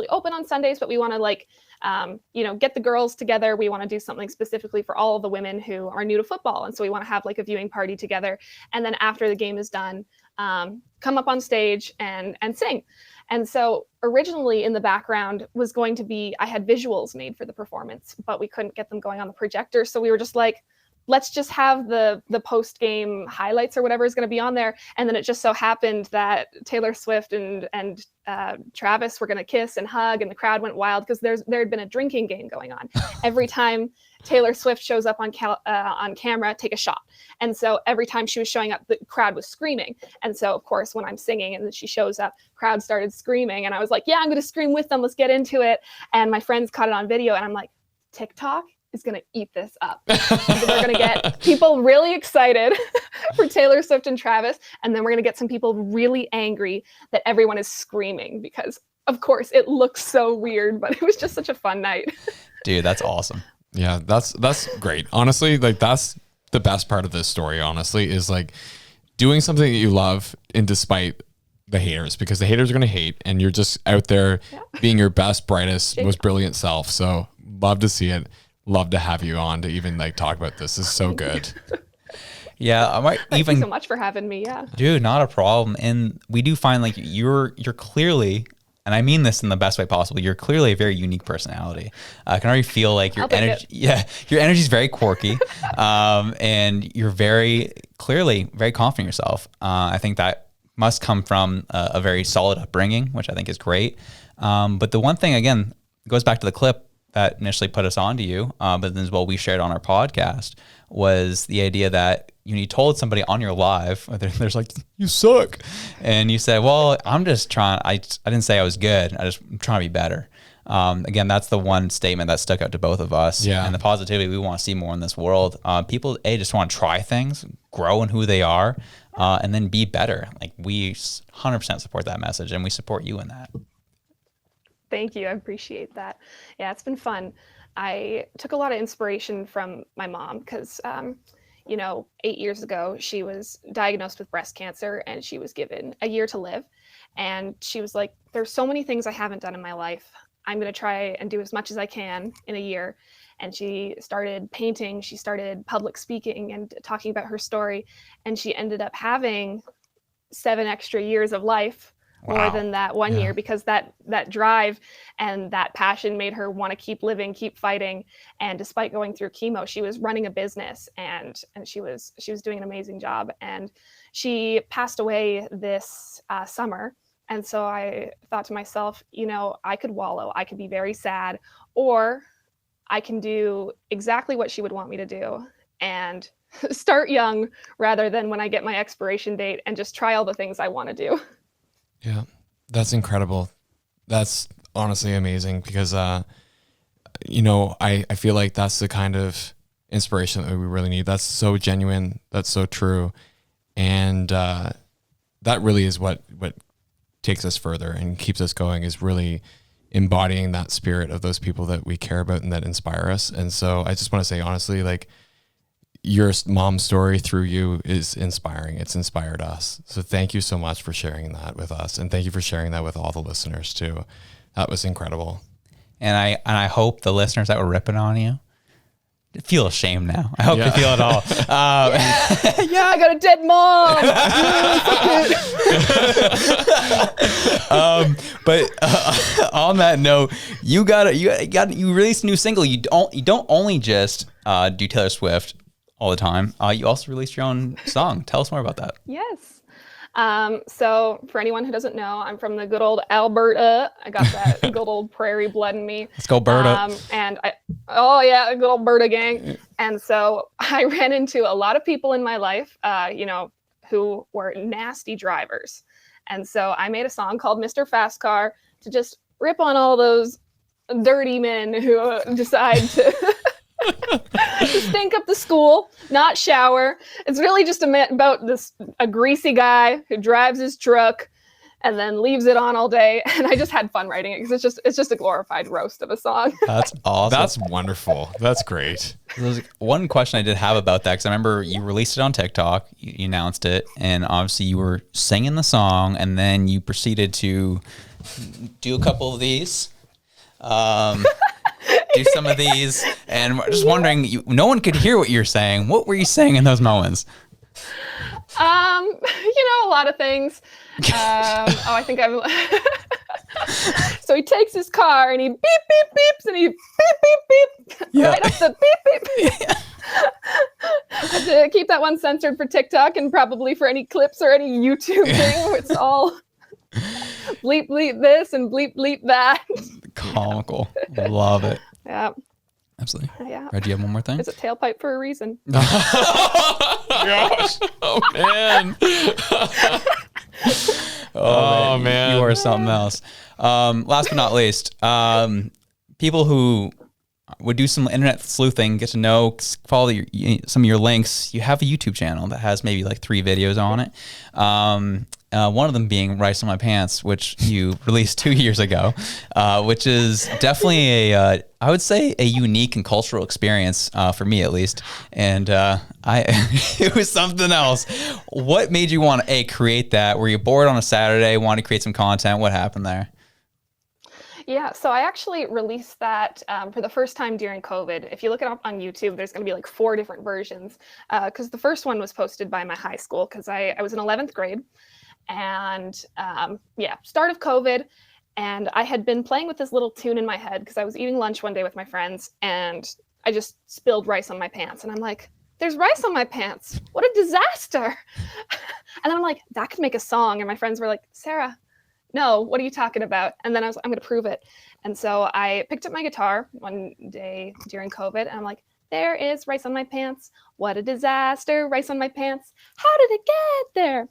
open on Sundays, but we want to get the girls together. We want to do something specifically for all of the women who are new to football. And so we want to have a viewing party together. And then after the game is done, come up on stage and sing. And so originally in the background was going to be, I had visuals made for the performance, but we couldn't get them going on the projector. So we were just like, let's just have the post-game highlights or whatever is going to be on there. And then it just so happened that Taylor Swift and Travis were going to kiss and hug, and the crowd went wild because there had been a drinking game going on. Every time Taylor Swift shows up on camera, take a shot. And so every time she was showing up, the crowd was screaming. And so, of course, when I'm singing and then she shows up, crowd started screaming. And I was like, yeah, I'm going to scream with them. Let's get into it. And my friends caught it on video, and I'm like, TikTok is going to eat this up. They're going to get people really excited for Taylor Swift and Travis. And then we're going to get some people really angry that everyone is screaming because, of course, it looks so weird, but it was just such a fun night. Dude, that's awesome. Yeah, that's great. Honestly, that's the best part of this story, honestly, is doing something that you love and despite the haters, because the haters are going to hate, and you're just out there being your best, brightest, most brilliant self. So love to see it. Love to have you on to even talk about this. This is so good. Yeah, I might Thank you so much for having me. Yeah, dude, not a problem. And we do find you're clearly, and I mean this in the best way possible, you're clearly a very unique personality. I can already feel your energy. Yeah, your energy is very quirky, and you're very clearly very confident in yourself. I think that must come from a very solid upbringing, which I think is great. But the one thing, again, goes back to the clip that initially put us onto you, but then as well we shared on our podcast, was the idea that you told somebody on your live, there's you suck. And you said, well, I'm just trying, I didn't say I was good. I'm trying to be better. Again, that's the one statement that stuck out to both of us. Yeah. And the positivity we want to see more in this world. People, just want to try things, grow in who they are, and then be better. We 100% support that message, and we support you in that. Thank you. I appreciate that. Yeah, it's been fun. I took a lot of inspiration from my mom because, 8 years ago, she was diagnosed with breast cancer and she was given a year to live. And she was like, there's so many things I haven't done in my life. I'm going to try and do as much as I can in a year. And she started painting. She started public speaking and talking about her story. And she ended up having 7 extra years of life. Wow. More than that 1 year, because that drive and that passion made her want to keep living, keep fighting. And despite going through chemo, she was running a business and she was doing an amazing job. And she passed away this summer. And so I thought to myself, I could wallow, I could be very sad, or I can do exactly what she would want me to do and start young rather than when I get my expiration date and just try all the things I want to do. Yeah, that's incredible. That's honestly amazing because, I feel like that's the kind of inspiration that we really need. That's so genuine. That's so true. And that really is what takes us further and keeps us going, is really embodying that spirit of those people that we care about and that inspire us. And so I just want to say, honestly, your mom's story through you is inspiring. It's inspired us. So thank you so much for sharing that with us. And thank you for sharing that with all the listeners too. That was incredible. And I hope the listeners that were ripping on you feel ashamed now. I hope they feel it all. Yeah, I got a dead mom. But on that note, you released a new single. You don't only just do Taylor Swift all the time. You also released your own song. Tell us more about that. Yes. So for anyone who doesn't know, I'm from the good old Alberta. I got that good old prairie blood in me. Let's go, Berta. Oh yeah, good old Berta gang. And so I ran into a lot of people in my life, who were nasty drivers. And so I made a song called Mr. Fast Car to just rip on all those dirty men who decide to to stink up the school, not shower. It's really just about a greasy guy who drives his truck and then leaves it on all day. And I just had fun writing it because it's just a glorified roast of a song. That's awesome. That's wonderful. That's great. There's one question I did have about that, because I remember you released it on TikTok, you announced it, and obviously you were singing the song, and then you proceeded to do a couple of these. Do some of these, and just wondering, no one could hear what you're saying. What were you saying in those moments? A lot of things. I think I'm. So he takes his car and he beep beep beeps and he beep beep beep right up the beep beep. I have to keep that one censored for TikTok and probably for any clips or any YouTube thing. It's all bleep bleep this and bleep bleep that. Comical. Love it. Yeah. Absolutely. Yeah. Do you have one more thing? It's a tailpipe for a reason. Gosh. Oh man. Oh man. You are something else. Last but not least, people who would do some internet sleuthing, get to know, follow some of your links. You have a YouTube channel that has maybe like 3 videos on it. One of them being Rice on My Pants, which you released 2 years ago, which is definitely I would say a unique and cultural experience for me at least. And it was something else. What made you want to create that? Were you bored on a Saturday, wanted to create some content? What happened there? Yeah, so I actually released that for the first time during COVID. If you look it up on YouTube, there's going to be like 4 different versions, because the first one was posted by my high school because I was in 11th grade. And start of COVID. And I had been playing with this little tune in my head because I was eating lunch one day with my friends and I just spilled rice on my pants. And I'm like, there's rice on my pants. What a disaster. And then I'm like, that could make a song. And my friends were like, Sarah, no, what are you talking about? And then I was like, I'm going to prove it. And so I picked up my guitar one day during COVID and I'm like, there is rice on my pants. What a disaster. Rice on my pants. How did it get there?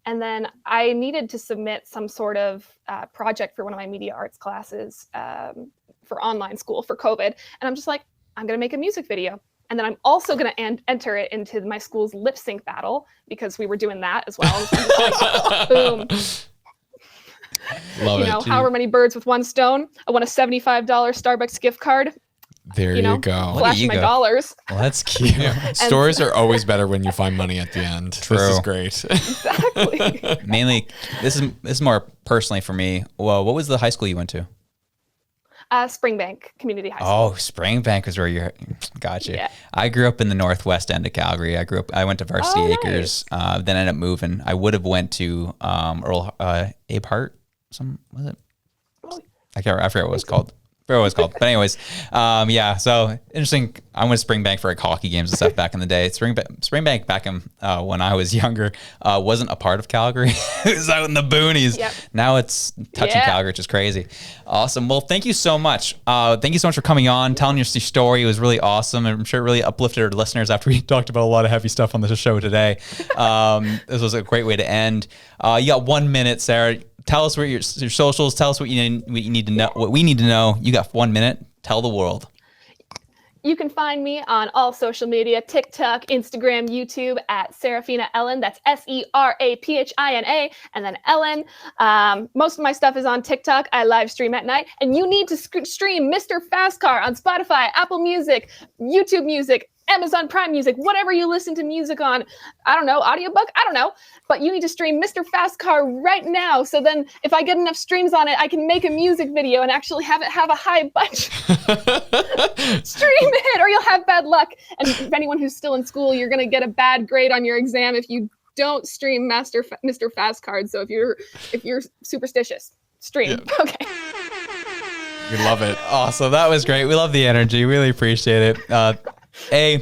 And then I needed to submit some sort of project for one of my media arts classes for online school for COVID. And I'm just like, I'm going to make a music video. And then I'm also going to enter it into my school's lip sync battle because we were doing that as well. So I'm just like, boom. Love it. However many birds with one stone. I won a $75 Starbucks gift card. There you go. Flashing my dollars. Well, that's cute. Stories are always better when you find money at the end. True. This is great. Exactly. Mainly, this is more personally for me. Well, what was the high school you went to? Springbank Community High School. Oh, Springbank is where you're. Gotcha. Yeah. I grew up in the northwest end of Calgary. I went to Varsity Acres. Then ended up moving. I would have went to Earl Abe Hart. Was it? I forget what it was called. But anyways, so interesting. I went to Springbank for hockey games and stuff back in the day. Springbank back in when I was younger wasn't a part of Calgary. It was out in the boonies. Yep. Now it's touching Calgary, which is crazy. Awesome. Well, thank you so much. Thank you so much for coming on, telling your story. It was really awesome. I'm sure it really uplifted our listeners after we talked about a lot of heavy stuff on the show today. This was a great way to end. You got 1 minute, Sarah. Tell us where your socials. Tell us what you need to know. What we need to know. You got 1 minute. Tell the world. You can find me on all social media: TikTok, Instagram, YouTube at Seraphina Ellen. That's Seraphina, and then Ellen. Most of my stuff is on TikTok. I live stream at night, and you need to stream Mr. Fast Car on Spotify, Apple Music, YouTube Music, Amazon Prime Music, whatever you listen to music on. I don't know, audiobook? I don't know. But you need to stream Mr. Fast Car right now. So then if I get enough streams on it, I can make a music video and actually have it have a high budget. Stream it or you'll have bad luck. And if anyone who's still in school, you're going to get a bad grade on your exam if you don't stream Mr. Fast Card. So if you're superstitious, stream. Yeah. Okay. We love it. Awesome. That was great. We love the energy. Really appreciate it.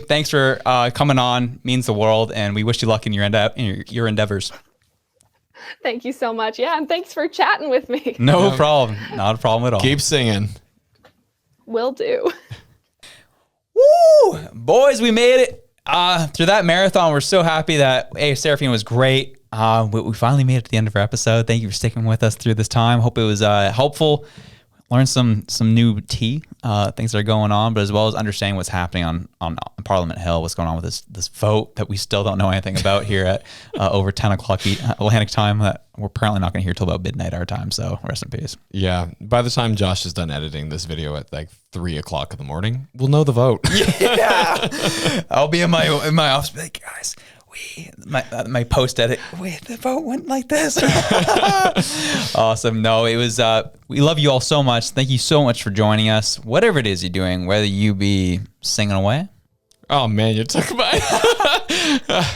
Thanks for coming on. Means the world, and we wish you luck in your endeavors. Thank you so much. Yeah, and thanks for chatting with me. No problem. Not a problem at all. Keep singing. Will do. Woo! Boys, we made it through that marathon. We're so happy that Seraphina was great. We finally made it to the end of our episode. Thank you for sticking with us through this time. Hope it was helpful. Learn some new things that are going on, but as well as understanding what's happening on Parliament Hill, what's going on with this vote that we still don't know anything about here at over 10 o'clock Atlantic time that we're apparently not going to hear till about midnight our time. So rest in peace. Yeah. By the time Josh is done editing this video at like 3 o'clock in the morning, we'll know the vote. Yeah. I'll be in my office, be like, guys, my post edit. Wait, the vote went like this. Awesome. No, it was. We love you all so much. Thank you so much for joining us. Whatever it is you're doing, whether you be singing away. Oh man, you took my.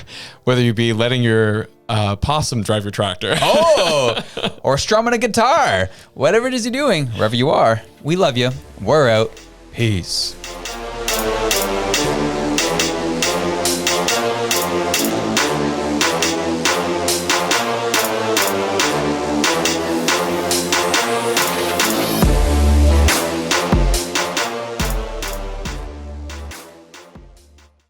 Whether you be letting your possum drive your tractor. Or strumming a guitar. Whatever it is you're doing, wherever you are, we love you. We're out. Peace.